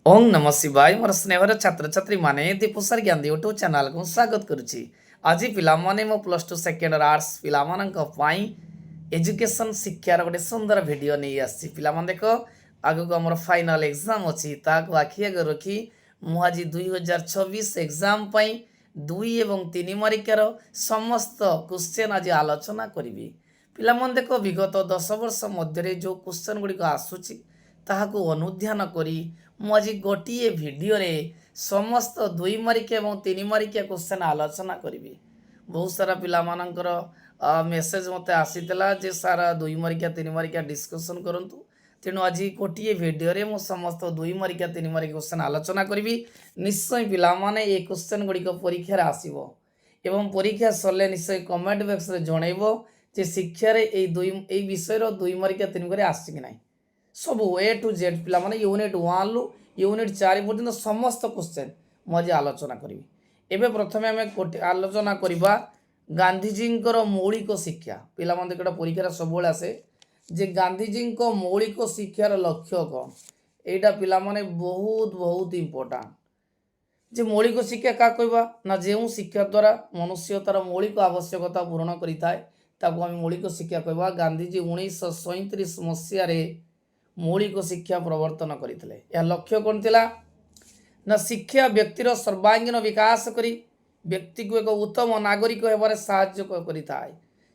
ओं नमः शिवाय मोर स्नेहर छात्र छात्री माने दीपुसर ज्ञान यूट्यूब चैनल को स्वागत करुच्ची। आज पिलामाने मो प्लस टू सेकेंड आर्ट्स पिलामानंक पाई एजुकेशन शिक्षार गोटे सुंदर वीडियो नहीं आसी। पिलामान देख आगक आमर फाइनल एग्जाम अच्छी ताकू आखि आगे रखी मु आज 2026 एग्जाम पाई 2 एवं 3 मारिकार समस्त क्वेश्चन आज आलोचना करी। पिलामान देख विगत 10 वर्ष मध्य जो क्वेश्चन गुड़िक आसूची ताहाकू अनुध्यान करी ମୁଁ ଆଜି ଗୋଟିଏ ଭିଡ଼ିଓରେ ସମସ୍ତ 2 ମାରିକିଆ ଏବଂ 3 ମାରିକିଆ କ୍ୱେଶ୍ଚନ୍ ଆଲୋଚନା କରିବି। ବହୁତ ସାରା ପିଲାମାନଙ୍କର ମେସେଜ ମୋତେ ଆସିଥିଲା ଯେ ସାର୍ 2 ମାରିକିଆ 3 ମାରିକିଆ ଡିସ୍କସନ୍ କରନ୍ତୁ। ତେଣୁ ଆଜି ଗୋଟିଏ ଭିଡ଼ିଓରେ ମୁଁ ସମସ୍ତ 2 ମାରିକିଆ 3 ମାରିକିଆ କ୍ୱେଶ୍ଚନ୍ ଆଲୋଚନା କରିବି। ନିଶ୍ଚୟ ପିଲାମାନେ ଏ କ୍ୱେଶ୍ଚନ୍ ଗୁଡ଼ିକ ପରୀକ୍ଷାରେ ଆସିବ ଏବଂ ପରୀକ୍ଷା ସରିଲେ ନିଶ୍ଚୟ କମେଣ୍ଟ ବକ୍ସରେ ଜଣାଇବ ଯେ ଶିକ୍ଷାରେ ଏଇ ବିଷୟର 2 ମାରିକିଆ 3 ମାରିକିଆ ଆସିଛି କି ନାହିଁ। ସବୁ ए टू जेड पिला माने यूनिट 1 रु यूनिट 4 पर्यंत समस्त क्वेश्चन मुझे आलोचना करी। एबे प्रथमे आम आलोचना करवा गांधीजी मौलिक शिक्षा। पिला माने कटा परीक्षा सब आसे जे गांधीजी मौलिक शिक्षार लक्ष्य कौन एटा पिला माने बहुत बहुत इम्पोर्टाट। जे मौलिक शिक्षा क्या कहवा ना जो शिक्षा द्वारा मनुष्य तार मौलिक आवश्यकता पूरण करें मौलिक शिक्षा कहवा। गांधीजी 1937 मसीह मौलिक शिक्षा प्रवर्तन करते। यह लक्ष्य कौन थिला ना शिक्षा व्यक्तिर सर्वांगीन विकास करी व्यक्ति को एक उत्तम नागरिक होबार साहाय्य करिथाय।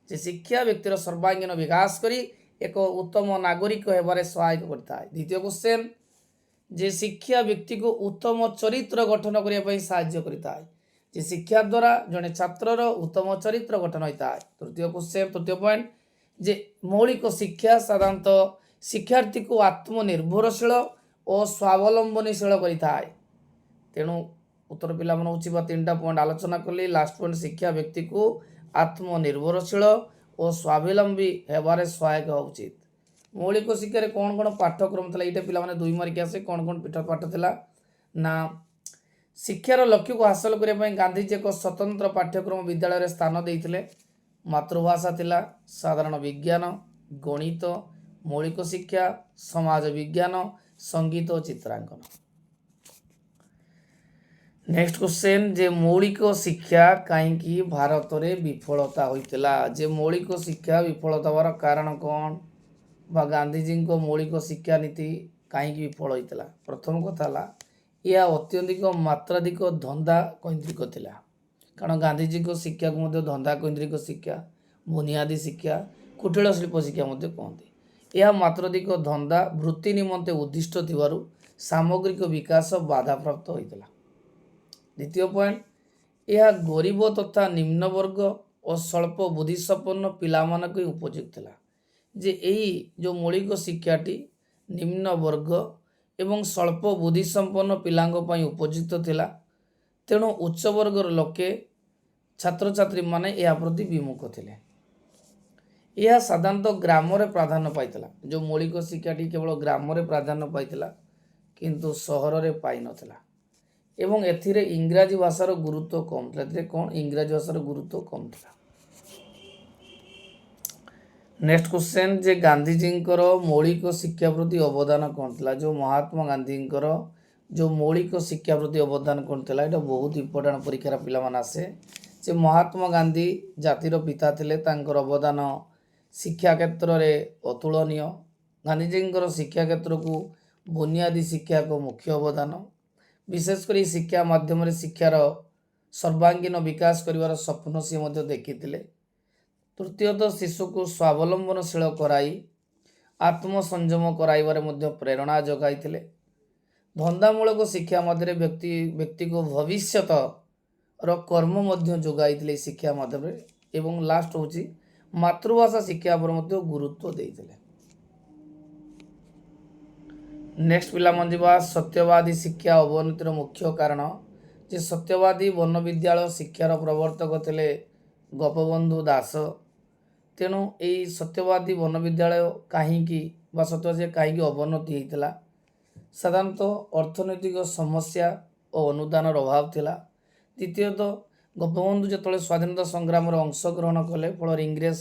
जे शिक्षा व्यक्तिर सर्वांगीन विकास करी एक उत्तम नागरिक होबार सहायक करिथाय। द्वितीय क्वेश्चन जे शिक्षा व्यक्ति को उत्तम चरित्र गठन करने पर साहाय्य करिथाय। जे शिक्षा द्वारा जड़े छात्रर उत्तम चरित्र गठन होता है। तृतीय क्वेश्चन तृतीय पॉइंट जे मौलिक शिक्षा साधारणतः शिक्षार्थी को आत्मनिर्भरशील और स्वावलंबनशील करिथाय। तेणु उत्तर पिला मन होची 3टा पॉइंट आलोचना कली। लास्ट पॉइंट शिक्षा व्यक्ति को आत्मनिर्भरशील और स्वावलंबी हेबारे सहायक हो उचित। मौलिक शिक्षा कौन कौन पाठ्यक्रम था ये पिला 2 मार्क आसे कौन कौन पाठ था ना शिक्षार लक्ष्य को हासिल करने गांधीजी एक स्वतंत्र पाठ्यक्रम विद्यालय स्थान देते। मातृभाषा थिला साधारण विज्ञान गणित मौलिक शिक्षा समाज विज्ञान संगीत और चित्रांकन। नेक्स्ट क्वेश्चन जे मौलिक शिक्षा कहीं भारत में विफलता होइतिला। जे मौलिक शिक्षा विफलता हवार कारण कौन बा गांधीजी को मौलिक शिक्षा नीति कहीं विफल होइतिला। प्रथम कथा यह अत्यधिक मात्राधिक धंदा केन्द्रिक थिला। कारण गांधीजी को शिक्षा को धंदा केन्द्रिक शिक्षा बुनियादी शिक्षा कुटील शिल्प शिक्षा कहते। यह मात्राधिक धंदा वृत्ति निमंते उद्दिष्ट थिबारु सामग्रिक विकास बाधा प्राप्त होइतिला। द्वितीय पॉइंट यह गरीब तथा निम्न वर्ग और स्वल्प बुद्धिसंपन्न पिला मानक उपयुक्त थिला। जे यही जो मौलिक शिक्षाटी निम्न वर्ग एवं स्वल्प बुद्धिसंपन्न पिलांग पई उपयुक्त थिला। तेणु उच्च वर्गर लोके छात्र छात्री माने यह प्रति विमुख थिले। यह साधारणतः ग्राम में प्राधान्य पाइला। जो मौलिक शिक्षाटी केवल ग्राम में प्राधान्य पाइला किंतु सहर में पाई नथिला। एवं एथिरे इंग्राजी भाषार गुरुत्व कम था। कौन इंग्राजी भाषार गुरुत्व कम था। नेक्स्ट क्वेश्चन जे गांधीजी मौलिक शिक्षा प्रति अवदान कौन था। जो महात्मा गांधी जो मौलिक शिक्षा प्रति अवदान कौन था यहाँ बहुत इंपोर्टाट परीक्षार पिला आसे। जे महात्मा गांधी जातिर पिता थिले तांकर अवदान शिक्षा क्षेत्र में अतुलनीय। गांधीजी शिक्षा क्षेत्र को बुनियादी शिक्षा को मुख्य अवदान विशेषकर शिक्षा माध्यम शिक्षार सर्वांगीन विकास करिवार स्वप्न सी देखी। तृतीयतः शिशु को स्वावलंबनशील कराई आत्मसंयम कराइबारे प्रेरणा जगाई। धंदामूलक शिक्षा मध्य व्यक्ति को भविष्यत कर्म जोगाई शिक्षा माध्यम। एवं लास्ट होची मातृभाषा शिक्षा पर गुरुत्व देते। नेक्स्ट पिला मन जा सत्यवादी शिक्षा अवनतिर मुख्य कारण जे सत्यवादी वन विद्यालय शिक्षार प्रवर्तक थे गोपबंधु दास। तेणु यही सत्यवादी वन विद्यालय कहीं सत्यवादी कहीं अवनति होता साधारणतः अर्थनैतिक समस्या और अनुदान अभाव थिला। द्वितीयतः गोपबंधु जो स्वाधीनता संग्राम अंशग्रहण कले फल इंग्रेज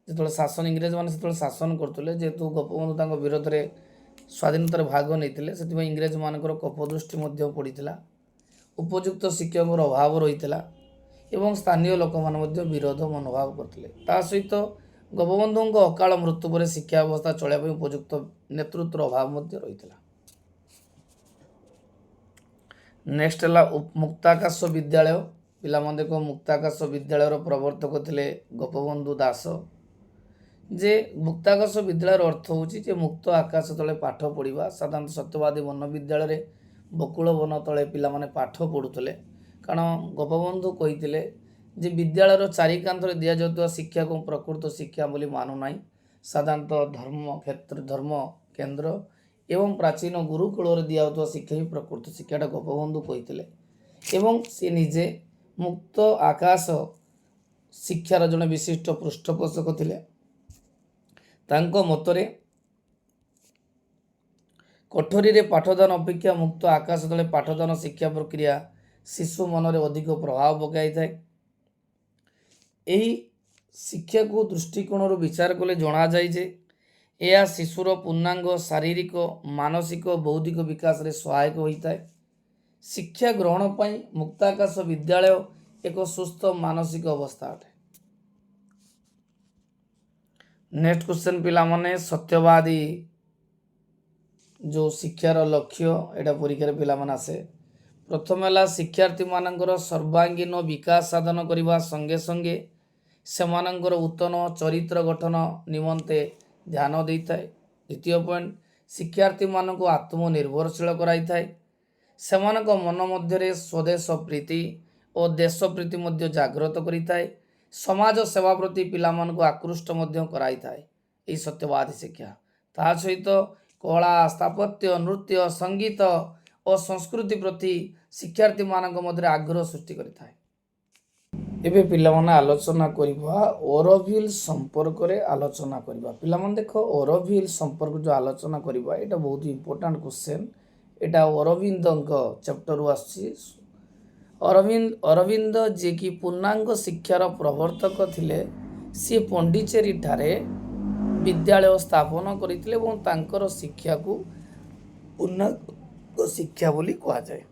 जो शासन इंग्रेज मैंने शासन करते जेहेतु गोपबंधु विरोध में ସ୍ୱାଧୀନତାରେ ଭାଗ ନେଇଥିଲେ। ସେଥିପାଇଁ ଇଂରେଜମାନଙ୍କର କପଦୃଷ୍ଟି ମଧ୍ୟ ପଡ଼ିଥିଲା। ଉପଯୁକ୍ତ ଶିକ୍ଷକଙ୍କର ଅଭାବ ରହିଥିଲା ଏବଂ ସ୍ଥାନୀୟ ଲୋକମାନେ ମଧ୍ୟ ବିରୋଧ ମନୋଭାବ କରିଥିଲେ। ତା ସହିତ ଗୋପବନ୍ଧୁଙ୍କ ଅକାଳ ମୃତ୍ୟୁ ପରେ ଶିକ୍ଷା ବ୍ୟବସ୍ଥା ଚଳାଇବା ପାଇଁ ଉପଯୁକ୍ତ ନେତୃତ୍ୱର ଅଭାବ ମଧ୍ୟ ରହିଥିଲା। ନେକ୍ସଟ ହେଲା ମୁକ୍ତାକାଶ ବିଦ୍ୟାଳୟ। ପିଲାମାନେ ଦେଖ, ମୁକ୍ତାକାଶ ବିଦ୍ୟାଳୟର ପ୍ରବର୍ତ୍ତକ ଥିଲେ ଗୋପବନ୍ଧୁ ଦାସ। ଯେ ମୁକ୍ତାକାଶ ବିଦ୍ୟାଳୟର ଅର୍ଥ ହେଉଛି ଯେ ମୁକ୍ତ ଆକାଶ ତଳେ ପାଠ ପଢ଼ିବା। ସାଧାରଣତଃ ସତ୍ୟବାଦୀ ବନ ବିଦ୍ୟାଳୟରେ ବକୁଳ ବନ ତଳେ ପିଲାମାନେ ପାଠ ପଢ଼ୁଥିଲେ। କାରଣ ଗୋପବନ୍ଧୁ କହିଥିଲେ ଯେ ବିଦ୍ୟାଳୟର ଚାରିକାନ୍ଥରେ ଦିଆଯାଉଥିବା ଶିକ୍ଷାକୁ ପ୍ରକୃତ ଶିକ୍ଷା ବୋଲି ମାନୁନାହିଁ। ସାଧାରଣତଃ ଧର୍ମ କେନ୍ଦ୍ର ଏବଂ ପ୍ରାଚୀନ ଗୁରୁକୁଳରେ ଦିଆଯାଉଥିବା ଶିକ୍ଷା ହିଁ ପ୍ରକୃତ ଶିକ୍ଷାଟା ଗୋପବନ୍ଧୁ କହିଥିଲେ। ଏବଂ ସେ ନିଜେ ମୁକ୍ତ ଆକାଶ ଶିକ୍ଷାର ଜଣେ ବିଶିଷ୍ଟ ପୃଷ୍ଠପୋଷକ ଥିଲେ। ତାଙ୍କ ମତରେ କୋଠରୀରେ ପାଠଦାନ ଅପେକ୍ଷା ମୁକ୍ତ ଆକାଶ ତଳେ ପାଠଦାନ ଶିକ୍ଷା ପ୍ରକ୍ରିୟା ଶିଶୁ ମନରେ ଅଧିକ ପ୍ରଭାବ ପକାଇଥାଏ। ଏହି ଶିକ୍ଷାକୁ ଦୃଷ୍ଟିକୋଣରୁ ବିଚାର କଲେ ଜଣାଯାଏ ଯେ ଏହା ଶିଶୁର ପୂର୍ଣ୍ଣାଙ୍ଗ ଶାରୀରିକ, ମାନସିକ, ବୌଦ୍ଧିକ ବିକାଶରେ ସହାୟକ ହୋଇଥାଏ। ଶିକ୍ଷା ଗ୍ରହଣ ପାଇଁ ମୁକ୍ତାକାଶ ବିଦ୍ୟାଳୟ ଏକ ସୁସ୍ଥ ମାନସିକ ଅବସ୍ଥା ଅଟେ। ନେକ୍ସଟ କ୍ୱେଶ୍ଚନ ପିଲାମାନେ, ସତ୍ୟବାଦୀ ଯେଉଁ ଶିକ୍ଷାର ଲକ୍ଷ୍ୟ, ଏଇଟା ପରୀକ୍ଷାରେ ପିଲାମାନେ ଆସେ। ପ୍ରଥମ ହେଲା ଶିକ୍ଷାର୍ଥୀମାନଙ୍କର ସର୍ବାଙ୍ଗୀନ ବିକାଶ ସାଧନ କରିବା ସଙ୍ଗେ ସଙ୍ଗେ ସେମାନଙ୍କର ଉତ୍ତମ ଚରିତ୍ର ଗଠନ ନିମନ୍ତେ ଧ୍ୟାନ ଦେଇଥାଏ। ଦ୍ୱିତୀୟ ପଏଣ୍ଟ, ଶିକ୍ଷାର୍ଥୀମାନଙ୍କୁ ଆତ୍ମନିର୍ଭରଶୀଳ କରାଇଥାଏ। ସେମାନଙ୍କ ମନ ମଧ୍ୟରେ ସ୍ୱଦେଶ ପ୍ରୀତି ଓ ଦେଶ ପ୍ରୀତି ମଧ୍ୟ ଜାଗ୍ରତ କରିଥାଏ। ସମାଜ ସେବା ପ୍ରତି ପିଲାମାନଙ୍କୁ ଆକୃଷ୍ଟ ମଧ୍ୟ କରାଇଥାଏ ଏହି ସତ୍ୟବାଦୀ ଶିକ୍ଷା। ତା ସହିତ କଳା, ସ୍ଥାପତ୍ୟ, ନୃତ୍ୟ, ସଙ୍ଗୀତ ଓ ସଂସ୍କୃତି ପ୍ରତି ଶିକ୍ଷାର୍ଥୀମାନଙ୍କ ମଧ୍ୟରେ ଆଗ୍ରହ ସୃଷ୍ଟି କରିଥାଏ। ଏବେ ପିଲାମାନେ ଆଲୋଚନା କରିବା ଅରୋଭିଲ୍ ସମ୍ପର୍କରେ ଆଲୋଚନା କରିବା। ପିଲାମାନେ ଦେଖ, ଅରୋଭିଲ୍ ସମ୍ପର୍କ ଯେଉଁ ଆଲୋଚନା କରିବା, ଏଇଟା ବହୁତ ଇମ୍ପୋର୍ଟାଣ୍ଟ କ୍ୱେଶ୍ଚନ୍। ଏଇଟା ଅରବିନ୍ଦଙ୍କ ଚାପ୍ଟରରୁ ଆସିଛି। ଅରବିନ୍ଦ ଯିଏକି ପୂର୍ଣ୍ଣାଙ୍ଗ ଶିକ୍ଷାର ପ୍ରବର୍ତ୍ତକ ଥିଲେ, ସିଏ ପଣ୍ଡିଚେରୀଠାରେ ବିଦ୍ୟାଳୟ ସ୍ଥାପନ କରିଥିଲେ ଏବଂ ତାଙ୍କର ଶିକ୍ଷାକୁ ପୂର୍ଣ୍ଣାଙ୍ଗ ଶିକ୍ଷା ବୋଲି କୁହାଯାଏ।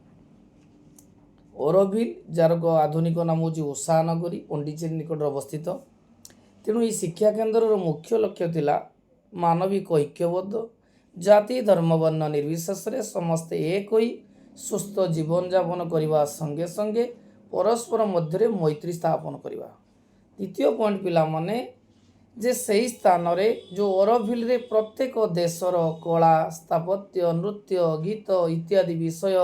ଅରୋଭିଲ୍, ଯାହାର ଆଧୁନିକ ନାମ ହେଉଛି ଓସାନଗରୀ, ପଣ୍ଡିଚେରୀ ନିକଟରେ ଅବସ୍ଥିତ। ତେଣୁ ଏହି ଶିକ୍ଷା କେନ୍ଦ୍ରର ମୁଖ୍ୟ ଲକ୍ଷ୍ୟ ଥିଲା ମାନବିକ ଐକ୍ୟବଦ୍ଧ, ଜାତି ଧର୍ମ ବର୍ଣ୍ଣ ନିର୍ବିଶେଷରେ ସମସ୍ତେ ଏକ ହୋଇ ସୁସ୍ଥ ଜୀବନଯାପନ କରିବା ସଙ୍ଗେ ସଙ୍ଗେ ପରସ୍ପର ମଧ୍ୟରେ ମୈତ୍ରୀ ସ୍ଥାପନ କରିବା। ଦ୍ୱିତୀୟ ପଏଣ୍ଟ ପିଲାମାନେ, ଯେ ସେହି ସ୍ଥାନରେ ଯେଉଁ ଅରୋଭିଲ୍ରେ ପ୍ରତ୍ୟେକ ଦେଶର କଳା, ସ୍ଥାପତ୍ୟ, ନୃତ୍ୟ, ଗୀତ ଇତ୍ୟାଦି ବିଷୟ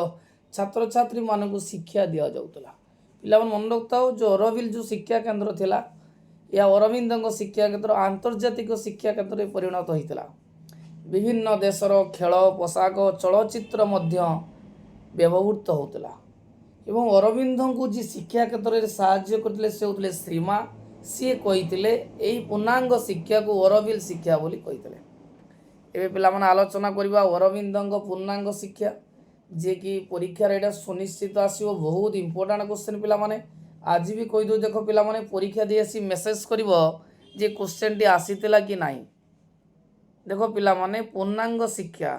ଛାତ୍ରଛାତ୍ରୀମାନଙ୍କୁ ଶିକ୍ଷା ଦିଆଯାଉଥିଲା। ପିଲାମାନେ ମନେ ରଖିଥାଉ, ଯେଉଁ ଅରୋଭିଲ୍ ଯେଉଁ ଶିକ୍ଷା କେନ୍ଦ୍ର ଥିଲା, ଏହା ଅରବିନ୍ଦଙ୍କ ଶିକ୍ଷା କେନ୍ଦ୍ର ଆନ୍ତର୍ଜାତିକ ଶିକ୍ଷା କ୍ଷେତ୍ରରେ ପରିଣତ ହୋଇଥିଲା। ବିଭିନ୍ନ ଦେଶର ଖେଳ, ପୋଷାକ, ଚଳଚ୍ଚିତ୍ର ମଧ୍ୟ ବ୍ୟବହୃତ ହେଉଥିଲା। ଏବଂ ଅରବିନ୍ଦଙ୍କୁ ଯିଏ ଶିକ୍ଷା କ୍ଷେତ୍ରରେ ସାହାଯ୍ୟ କରିଥିଲେ ସେ ହେଉଥିଲେ ଶ୍ରୀମା। ସିଏ କହିଥିଲେ ଏହି ପୂର୍ଣ୍ଣାଙ୍ଗ ଶିକ୍ଷାକୁ ଅରୋଭିଲ୍ ଶିକ୍ଷା ବୋଲି କହିଥିଲେ। ଏବେ ପିଲାମାନେ ଆଲୋଚନା କରିବା ଅରବିନ୍ଦଙ୍କ ପୂର୍ଣ୍ଣାଙ୍ଗ ଶିକ୍ଷା, ଯିଏକି ପରୀକ୍ଷାରେ ଏଇଟା ସୁନିଶ୍ଚିତ ଆସିବ। ବହୁତ ଇମ୍ପୋର୍ଟାଣ୍ଟ କ୍ୱେଶ୍ଚନ୍ ପିଲାମାନେ। ଆଜି ବି କହିଦେଉ, ଦେଖ ପିଲାମାନେ, ପରୀକ୍ଷା ଦେଇ ଆସି ମେସେଜ କରିବ ଯେ କ୍ୱେଶ୍ଚନ୍ଟି ଆସିଥିଲା କି ନାହିଁ। ଦେଖ ପିଲାମାନେ, ପୂର୍ଣ୍ଣାଙ୍ଗ ଶିକ୍ଷା,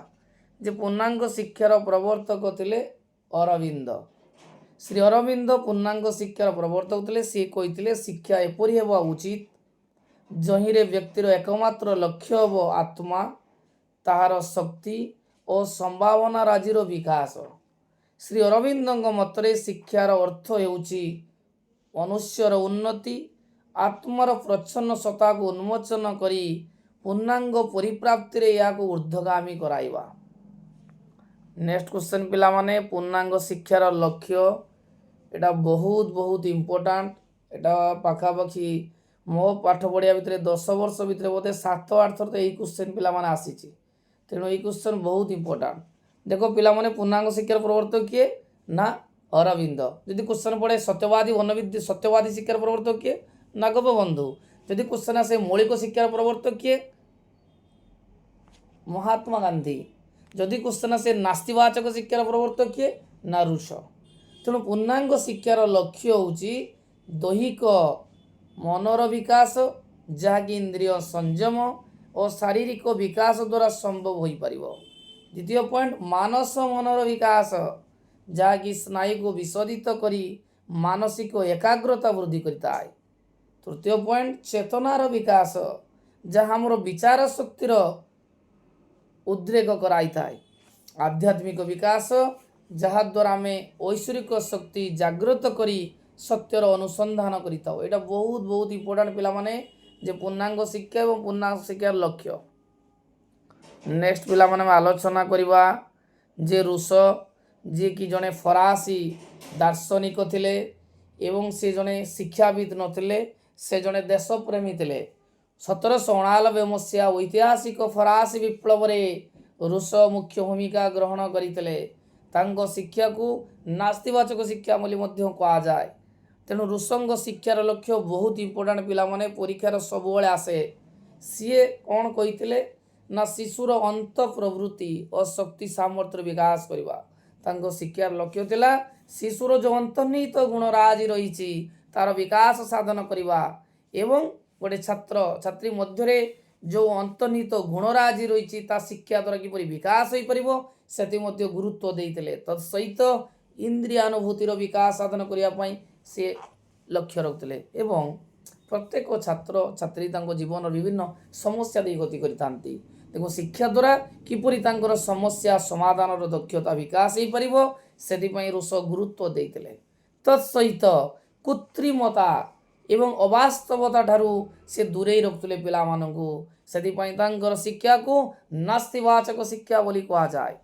ଯେ ପୂର୍ଣ୍ଣାଙ୍ଗ ଶିକ୍ଷାର ପ୍ରବର୍ତ୍ତକ ଥିଲେ ଅରବିନ୍ଦ। ଶ୍ରୀ ଅରବିନ୍ଦ ପୂର୍ଣ୍ଣାଙ୍ଗ ଶିକ୍ଷାର ପ୍ରବର୍ତ୍ତକ ଥିଲେ। ସିଏ କହିଥିଲେ ଶିକ୍ଷା ଏପରି ହେବା ଉଚିତ ଯହିଁରେ ବ୍ୟକ୍ତିର એકમાત્ર ଲକ୍ଷ୍ୟ ହେବ ଆତ୍ମା, ତାହାର ଶକ୍ତି ଓ ସମ୍ଭାବନା ରାଜିର ବିକାଶ। ଶ୍ରୀ ଅରବିନ୍ଦଙ୍କ ମତରେ ଶିକ୍ଷାର ଅର୍ଥ ହେଉଛି ମନୁଷ୍ୟର ଉନ୍ନତି, ଆତ୍ମାର ପ୍ରଚ୍ଛନ୍ନ ସତ୍ତାକୁ ଉନ୍ମୋଚନ କରି ପୂର୍ଣ୍ଣାଙ୍ଗ ପରିପ୍ରାପ୍ତିରେ ଏହାକୁ ଊର୍ଦ୍ଧ୍ୱଗାମୀ କରାଇବା। ନେକ୍ସଟ କ୍ୱେଶ୍ଚନ୍ ପିଲାମାନେ, ପୂର୍ଣ୍ଣାଙ୍ଗ ଶିକ୍ଷାର ଲକ୍ଷ୍ୟ, ଏଇଟା ବହୁତ ଇମ୍ପୋର୍ଟାଣ୍ଟ। ଏଇଟା ପାଖାପାଖି ମୋ ପାଠ ପଢ଼ିବା ଭିତରେ 10 ବର୍ଷ ଭିତରେ ବୋଧେ 7-8 ଥର ତ ଏହି କ୍ୱେଶ୍ଚନ୍ ପିଲାମାନେ ଆସିଛି। ତେଣୁ ଏହି କ୍ୱେଶ୍ଚନ୍ ବହୁତ ଇମ୍ପୋର୍ଟାଣ୍ଟ। ଦେଖ ପିଲାମାନେ, ପୂର୍ଣ୍ଣାଙ୍ଗ ଶିକ୍ଷାର ପ୍ରବର୍ତ୍ତକ କିଏ? ନା ଅରବିନ୍ଦ। ଯଦି କ୍ୱେଶ୍ଚନ୍ ପଡ଼େ ସତ୍ୟବାଦୀ ଶିକ୍ଷାର ପ୍ରବର୍ତ୍ତକ କିଏ? ନା ଗୋପବନ୍ଧୁ। ଯଦି କ୍ୱେଶ୍ଚନ୍ ଆସେ ମୌଳିକ ଶିକ୍ଷାର ପ୍ରବର୍ତ୍ତକ କିଏ? ମହାତ୍ମା ଗାନ୍ଧୀ। ଯଦି କ୍ୱେଶ୍ଚନ୍ ଆସେ ନାସ୍ତିବାଚକ ଶିକ୍ଷାର ପ୍ରବର୍ତ୍ତକ କିଏ? ନା ରୁଷୋ। ତେଣୁ ପୂର୍ଣ୍ଣାଙ୍ଗ ଶିକ୍ଷାର ଲକ୍ଷ୍ୟ ହେଉଛି ଦୈହିକ ମନର ବିକାଶ, ଯାହାକି ଇନ୍ଦ୍ରିୟ ସଂଯମ ଓ ଶାରୀରିକ ବିକାଶ ଦ୍ୱାରା ସମ୍ଭବ ହୋଇପାରିବ। द्वितीय पॉइंट मानस मनर विकास जहाँकि स्नायु को विशोधित करी मानसिक एकाग्रता वृद्धि करता है। तृतीय पॉइंट चेतनार विकास जहाँ आमर विचार शक्तिर उद्रेक कराई थाए। आध्यात्मिक विकास जहाद्वारा आम ऐश्वरिक शक्ति जागृत करी सत्यर अनुसंधान करता। यहाँ बहुत बहुत इम्पोर्टाट पिला माने जे पूर्णांग शिक्षा और पूर्णांग शिक्षार लक्ष्य। नेक्स्ट पिला माने आलोचना करवा जे रूस जी कि जड़े फरासी दार्शनिक थिले एवं से जड़े शिक्षाविद नथिले, से जड़े देशप्रेमी थिले। 1789 मसीहा ऐतिहासिक फरासी विप्लव रे रूस मुख्य भूमिका ग्रहण करते। शिक्षा को नास्तिवाचक शिक्षा बोली कह जाए। तेणु रूसंग शिक्षार लक्ष्य बहुत इम्पोर्टाट पिला माने परीक्षार सबुबले आसे। सीए कौन कही ना शिशुर अंत प्रवृत्ति और शक्ति सामर्थ्य विकास करवा। शिक्षार लक्ष्य थिला शिशुर जो अंतर्निहित गुणराज रही तार विकास साधन करवा एवं गोटे छात्र छात्री मध्य जो अंतर्निहित गुणराज रही शिक्षा द्वारा किपरि विकास हो पार से गुरुत्व देते। तत्सहित इंद्रियानुभूतिर विकास साधन करने से लक्ष्य रखते एवं प्रत्येक छात्र छात्री जीवन विभिन्न समस्या दे गति करती। देखो शिक्षा द्वारा किपरि समस्या समाधान दक्षता विकास हो पार से रूस गुरुत्व देते। तत्सहित कृत्रिमता एवं अवास्तवता ठारू से दूरे रखुले पिला मानू से शिक्षा को नास्तिवाचक शिक्षा बोली कह जाए।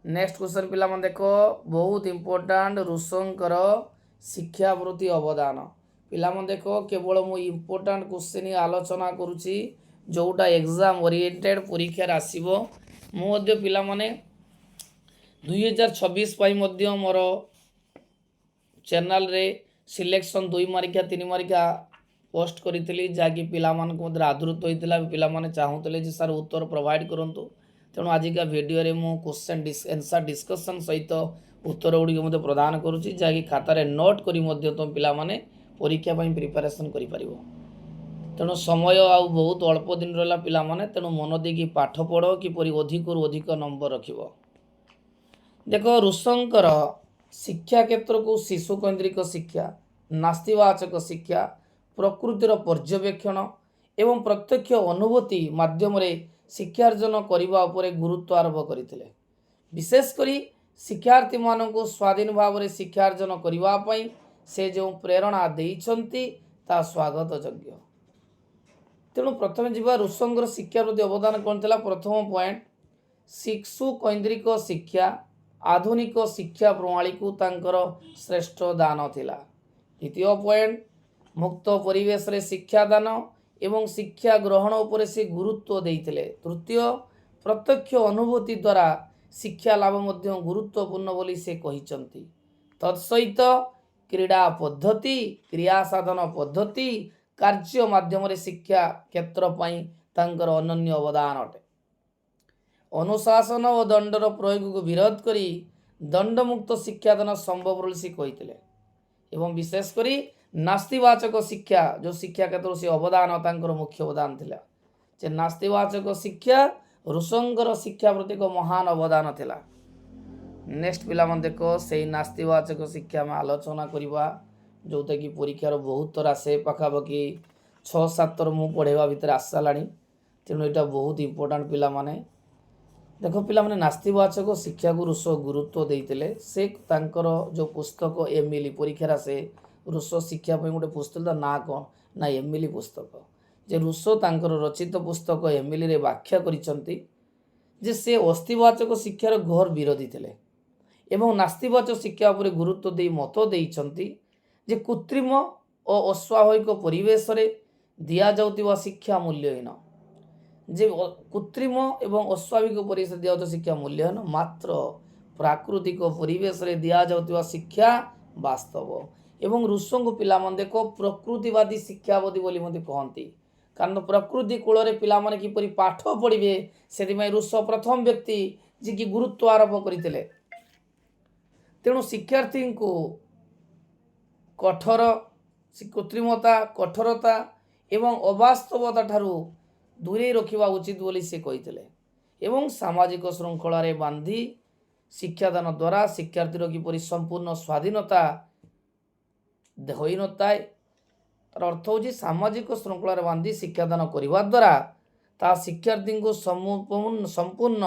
नेक्स्ट क्वेश्चन पिला मन देख बहुत इम्पोर्टाट रूसंकर शिक्षा प्रति अवदान। पिला मन देख केवल मु इम्पोर्टाट क्वेश्चन आलोचना करुच्ची जोटा एग्जाम ओरिएंटेड परीक्षार आसीबो। मु पिला माने 2026 मोर चैनल रे सिलेक्शन 2 मारिका 3 मारिका पोस्ट करी जहाँकि पिला आदृत होता। पिला माने चाहूले जे सर उत्तर प्रोवाइड करंतु। तेणु आजिका वीडियो रे मु क्वेश्चन आंसर डिस्कशन सहित उत्तर गुड़िक मते प्रदान करुच्ची जहाँकि खातार नोट करी मध्य तुम पिला माने परीक्षा प्रिपरेशन करि परिबो। तेणु समय आउ बहुत अल्प दिन रहा पिला माने तेणु मन देकी पाठ पढ़ किपरि अधिक अधिक नंबर रखिबो। देखो रूसंकर शिक्षा क्षेत्र को शिशु केन्द्रिक शिक्षा, नास्तिवाचक शिक्षा, प्रकृतिर पर्यवेक्षण एवं प्रत्यक्ष अनुभूति माध्यम शिक्षार्जन करने उपरे गुरुत्व आरोप करते। विशेषकर शिक्षार्थी मानक स्वाधीन भाव में शिक्षार्जन करने से जो प्रेरणा देइछंती ता स्वागत योग्य। तेणु प्रथम जीवा रूसंगर शिक्षा प्रति अवदान कौन था। प्रथम पॉइंट शिशु केन्द्रिक शिक्षा आधुनिक शिक्षा प्रणाली को तांकर श्रेष्ठ दान थिला। द्वितीय पॉइंट मुक्त परिवेश रे शिक्षा दान एवं शिक्षा ग्रहण उपरे से गुरुत्व देइथिले। तृतीय प्रत्यक्ष अनुभूति द्वारा शिक्षा लाभ मध्य गुरुत्वपूर्ण बोली से कहिसंती। तत्सहित क्रीड़ा पद्धति क्रिया साधन पद्धति कार्य माध्यम शिक्षा क्षेत्र पई तांकर अनन्य अवदान अटे। अनुशासन और दंडर प्रयोग को विरोध करी दंडमुक्त शिक्षादान संभव बोली से कही एवं विशेषकर नास्तिवाचक शिक्षा जो शिक्षा क्षेत्र से अवदान तांकर मुख्य अवदान थिला। जे नास्तिवाचक शिक्षा रूसंगर शिक्षा प्रति एक महान अवदान थिला। नेक्स्ट पिला मन देखो से नास्तिवाचक शिक्षा में आलोचना करवा जोटा कि परीक्षार बहुत थर आसे पाखापाखि 6-7 थर मु पढ़ेवा भितर आस सालानी। तेणु यहाँ बहुत इम्पोर्टाट पिला माने देखो पिला माने नास्तिवाचक शिक्षा को रूस गुरुत्व देते। से तांकर जो पुस्तक एमिली परीक्षार आसे रूस शिक्षा गोटे पुस्तक ना कौन ना एमिली पुस्तक जे रूस तांकर रचित पुस्तक एमिली रे व्याख्या करिसंती जे से अस्तिवाचक शिक्षार घोर विरोधी थे एवं नास्तिवाचक शिक्षा उपरे गुरुत्व दे मत देइछंती जे कृत्रिम और अस्वाभाविक परिवेश रे दिया जाउतिबा शिक्षा मूल्यहीन। जे कृत्रिम एवं अस्वाभाविक परिवेश दिया जाउतिबा शिक्षा मूल्यहीन मात्र प्राकृतिक परिवेश रे दिया जाउतिबा शिक्षा वास्तव। एवं रूसंग पिला मन देखो प्रकृतिवादी शिक्षावादी बोली मते कहंती कारण प्रकृति कूल रे पिला माने किपरि पाठ पढ़िबे सेति रूस प्रथम व्यक्ति जे कि गुरुत्व आरोप करथिले। तेणु शिक्षार्थी को कठोर कृत्रिमता कठोरता एवं अवास्तवता ठारू दूरे रखिबा उचित बोली से कहिथिले। ଏବଂ ସାମାଜିକ ଶୃଙ୍ଖଳାରେ ବାନ୍ଧି ଶିକ୍ଷାଦାନ ଦ୍ୱାରା ଶିକ୍ଷାର୍ଥୀର କିପରି ସମ୍ପୂର୍ଣ୍ଣ ସ୍ୱାଧୀନତା ହୋଇନଥାଏ। ତାର ଅର୍ଥ ହେଉଛି ସାମାଜିକ ଶୃଙ୍ଖଳାରେ ବାନ୍ଧି ଶିକ୍ଷାଦାନ କରିବା ଦ୍ୱାରା ତାହା ଶିକ୍ଷାର୍ଥୀଙ୍କୁ ସମ୍ପୂର୍ଣ୍ଣ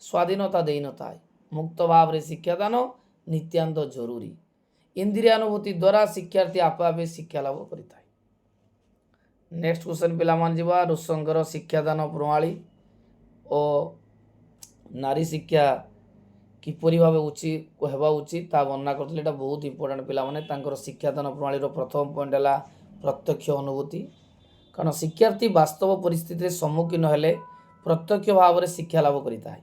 ସ୍ୱାଧୀନତା ଦେଇନଥାଏ। ମୁକ୍ତ ଭାବରେ ଶିକ୍ଷାଦାନ ନିତ୍ୟାନ୍ତ ଜରୁରୀ। ଇନ୍ଦ୍ରିୟାନୁଭୂତି ଦ୍ୱାରା ଶିକ୍ଷାର୍ଥୀ ଆପେ ଆପେ ଶିକ୍ଷା ଲାଭ କରିଥାଏ। ନେକ୍ସଟ କ୍ୱେଶ୍ଚନ୍ ପିଲାମାନେ ଯିବା, ଋଷଙ୍କର ଶିକ୍ଷାଦାନ ପ୍ରଣାଳୀ ଓ ନାରୀ ଶିକ୍ଷା କିପରି ଭାବେ ହେବା ଉଚିତ ତାହା ବର୍ଣ୍ଣନା କରିଥିଲେ। ଏଇଟା ବହୁତ ଇମ୍ପୋର୍ଟାଣ୍ଟ ପିଲାମାନେ। ତାଙ୍କର ଶିକ୍ଷାଦାନ ପ୍ରଣାଳୀର ପ୍ରଥମ ପଏଣ୍ଟ ହେଲା ପ୍ରତ୍ୟକ୍ଷ ଅନୁଭୂତି। କାରଣ ଶିକ୍ଷାର୍ଥୀ ବାସ୍ତବ ପରିସ୍ଥିତିରେ ସମ୍ମୁଖୀନ ହେଲେ ପ୍ରତ୍ୟକ୍ଷ ଭାବରେ ଶିକ୍ଷା ଲାଭ କରିଥାଏ।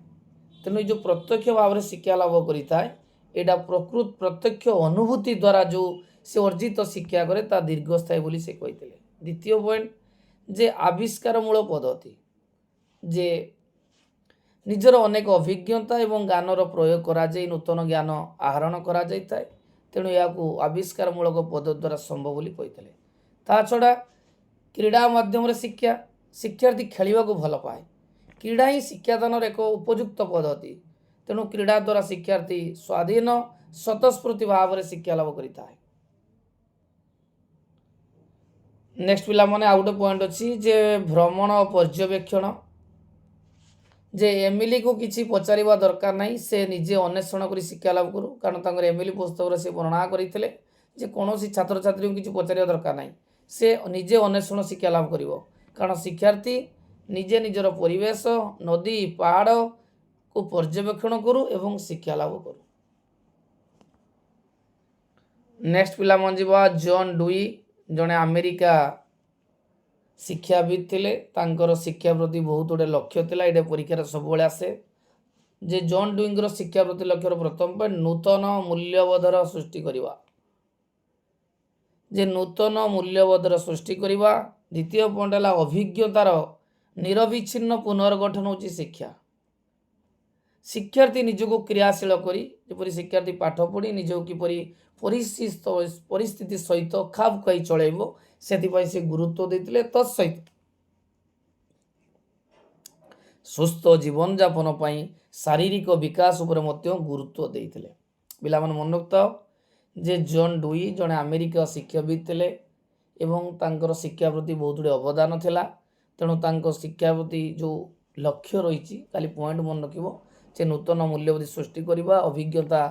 ତେଣୁ ଏ ଯେଉଁ ପ୍ରତ୍ୟକ୍ଷ ଭାବରେ ଶିକ୍ଷା ଲାଭ କରିଥାଏ ଏଇଟା ପ୍ରତ୍ୟକ୍ଷ ଅନୁଭୂତି ଦ୍ୱାରା ଯେଉଁ ସେ ଅର୍ଜିତ ଶିକ୍ଷା କରେ ତା ଦୀର୍ଘସ୍ଥାୟୀ ବୋଲି ସେ କହିଥିଲେ। ଦ୍ୱିତୀୟ ପଏଣ୍ଟ ଯେ ଆବିଷ୍କାରମୂଳକ ପଦ୍ଧତି, ଯେ ନିଜର ଅନେକ ଅଭିଜ୍ଞତା ଏବଂ ଜ୍ଞାନର ପ୍ରୟୋଗ କରାଯାଇ ନୂତନ ଜ୍ଞାନ ଆହରଣ କରାଯାଇଥାଏ। ତେଣୁ ଏହାକୁ ଆବିଷ୍କାରମୂଳକ ପଦ୍ଧତି ଦ୍ୱାରା ସମ୍ଭବ ବୋଲି କହିଥିଲେ। ତା ଛଡ଼ା କ୍ରୀଡ଼ା ମାଧ୍ୟମରେ ଶିକ୍ଷା, ଶିକ୍ଷାର୍ଥୀ ଖେଳିବାକୁ ଭଲ ପାଏ। କ୍ରୀଡ଼ା ହିଁ ଶିକ୍ଷାଦାନର ଏକ ଉପଯୁକ୍ତ ପଦ୍ଧତି। ତେଣୁ କ୍ରୀଡ଼ା ଦ୍ୱାରା ଶିକ୍ଷାର୍ଥୀ ସ୍ୱାଧୀନ ସ୍ୱତଃସ୍ଫୂର୍ତ୍ତି ଭାବରେ ଶିକ୍ଷା ଲାଭ କରିଥାଏ। ନେକ୍ସଟ ପିଲାମାନେ ଆଉ ଗୋଟେ ପଏଣ୍ଟ ଅଛି ଯେ ଭ୍ରମଣ ଓ ପର୍ଯ୍ୟବେକ୍ଷଣ। ଯେ ଏମିଲିକୁ କିଛି ପଚାରିବା ଦରକାର ନାହିଁ, ସେ ନିଜେ ଅନ୍ୱେଷଣ କରି ଶିକ୍ଷା ଲାଭ କରୁ। କାରଣ ତାଙ୍କର ଏମିଲି ପୁସ୍ତକରେ ସେ ବର୍ଣ୍ଣନା କରିଥିଲେ ଯେ କୌଣସି ଛାତ୍ରଛାତ୍ରୀଙ୍କୁ କିଛି ପଚାରିବା ଦରକାର ନାହିଁ, ସେ ନିଜେ ଅନ୍ୱେଷଣ ଶିକ୍ଷା ଲାଭ କରିବ। କାରଣ ଶିକ୍ଷାର୍ଥୀ ନିଜେ ନିଜର ପରିବେଶ, ନଦୀ, ପାହାଡ଼କୁ ପର୍ଯ୍ୟବେକ୍ଷଣ କରୁ ଏବଂ ଶିକ୍ଷା ଲାଭ କରୁ। ନେକ୍ସଟ ପିଲାମାନେ ଯିବା, ଜନ୍ ଡୁଇ ଜଣେ ଆମେରିକା ଶିକ୍ଷାବିତ୍ ଥିଲେ। ତାଙ୍କର ଶିକ୍ଷା ପ୍ରତି ବହୁତ ଗୁଡ଼ିଏ ଲକ୍ଷ୍ୟ ଥିଲା। ଏଇଟା ପରୀକ୍ଷାରେ ସବୁବେଳେ ଆସେ। ଯେ ଜନ୍ ଡୁଇଙ୍କର ଶିକ୍ଷା ପ୍ରତି ଲକ୍ଷ୍ୟର ପ୍ରଥମ ପଏଣ୍ଟ ନୂତନ ମୂଲ୍ୟବୋଧର ସୃଷ୍ଟି କରିବା। ଯେ ନୂତନ ମୂଲ୍ୟବୋଧର ସୃଷ୍ଟି କରିବା। ଦ୍ୱିତୀୟ ପଏଣ୍ଟ ହେଲା ଅଭିଜ୍ଞତାର ନିରବିଚ୍ଛିନ୍ନ ପୁନର୍ଗଠନ ହେଉଛି ଶିକ୍ଷା। ଶିକ୍ଷାର୍ଥୀ ନିଜକୁ କ୍ରିୟାଶୀଳ କରି, ଯେପରି ଶିକ୍ଷାର୍ଥୀ ପାଠ ପଢ଼ି ନିଜକୁ କିପରି ପରିସ୍ଥିତି ସହିତ ଖାପ ଖୁଆଇ ଚଳାଇବ ସେଥିପାଇଁ ସେ ଗୁରୁତ୍ୱ ଦେଇଥିଲେ। ତତ୍ସହିତ ସୁସ୍ଥ ଜୀବନଯାପନ ପାଇଁ ଶାରୀରିକ ବିକାଶ ଉପରେ ମଧ୍ୟ ଗୁରୁତ୍ୱ ଦେଇଥିଲେ। ପିଲାମାନେ ମନେ ରଖିଥାଅ ଯେ ଜନ୍ ଡୁଇ ଜଣେ ଆମେରିକା ଶିକ୍ଷାବିତ୍ ଥିଲେ ଏବଂ ତାଙ୍କର ଶିକ୍ଷା ପ୍ରତି ବହୁତ ଗୁଡ଼ିଏ ଅବଦାନ ଥିଲା। ତେଣୁ ତାଙ୍କ ଶିକ୍ଷା ପ୍ରତି ଯେଉଁ ଲକ୍ଷ୍ୟ ରହିଛି ଖାଲି ପଏଣ୍ଟ ମନେ ରଖିବ ଯେ ନୂତନ ମୂଲ୍ୟବୋଧ ସୃଷ୍ଟି କରିବା, ଅଭିଜ୍ଞତା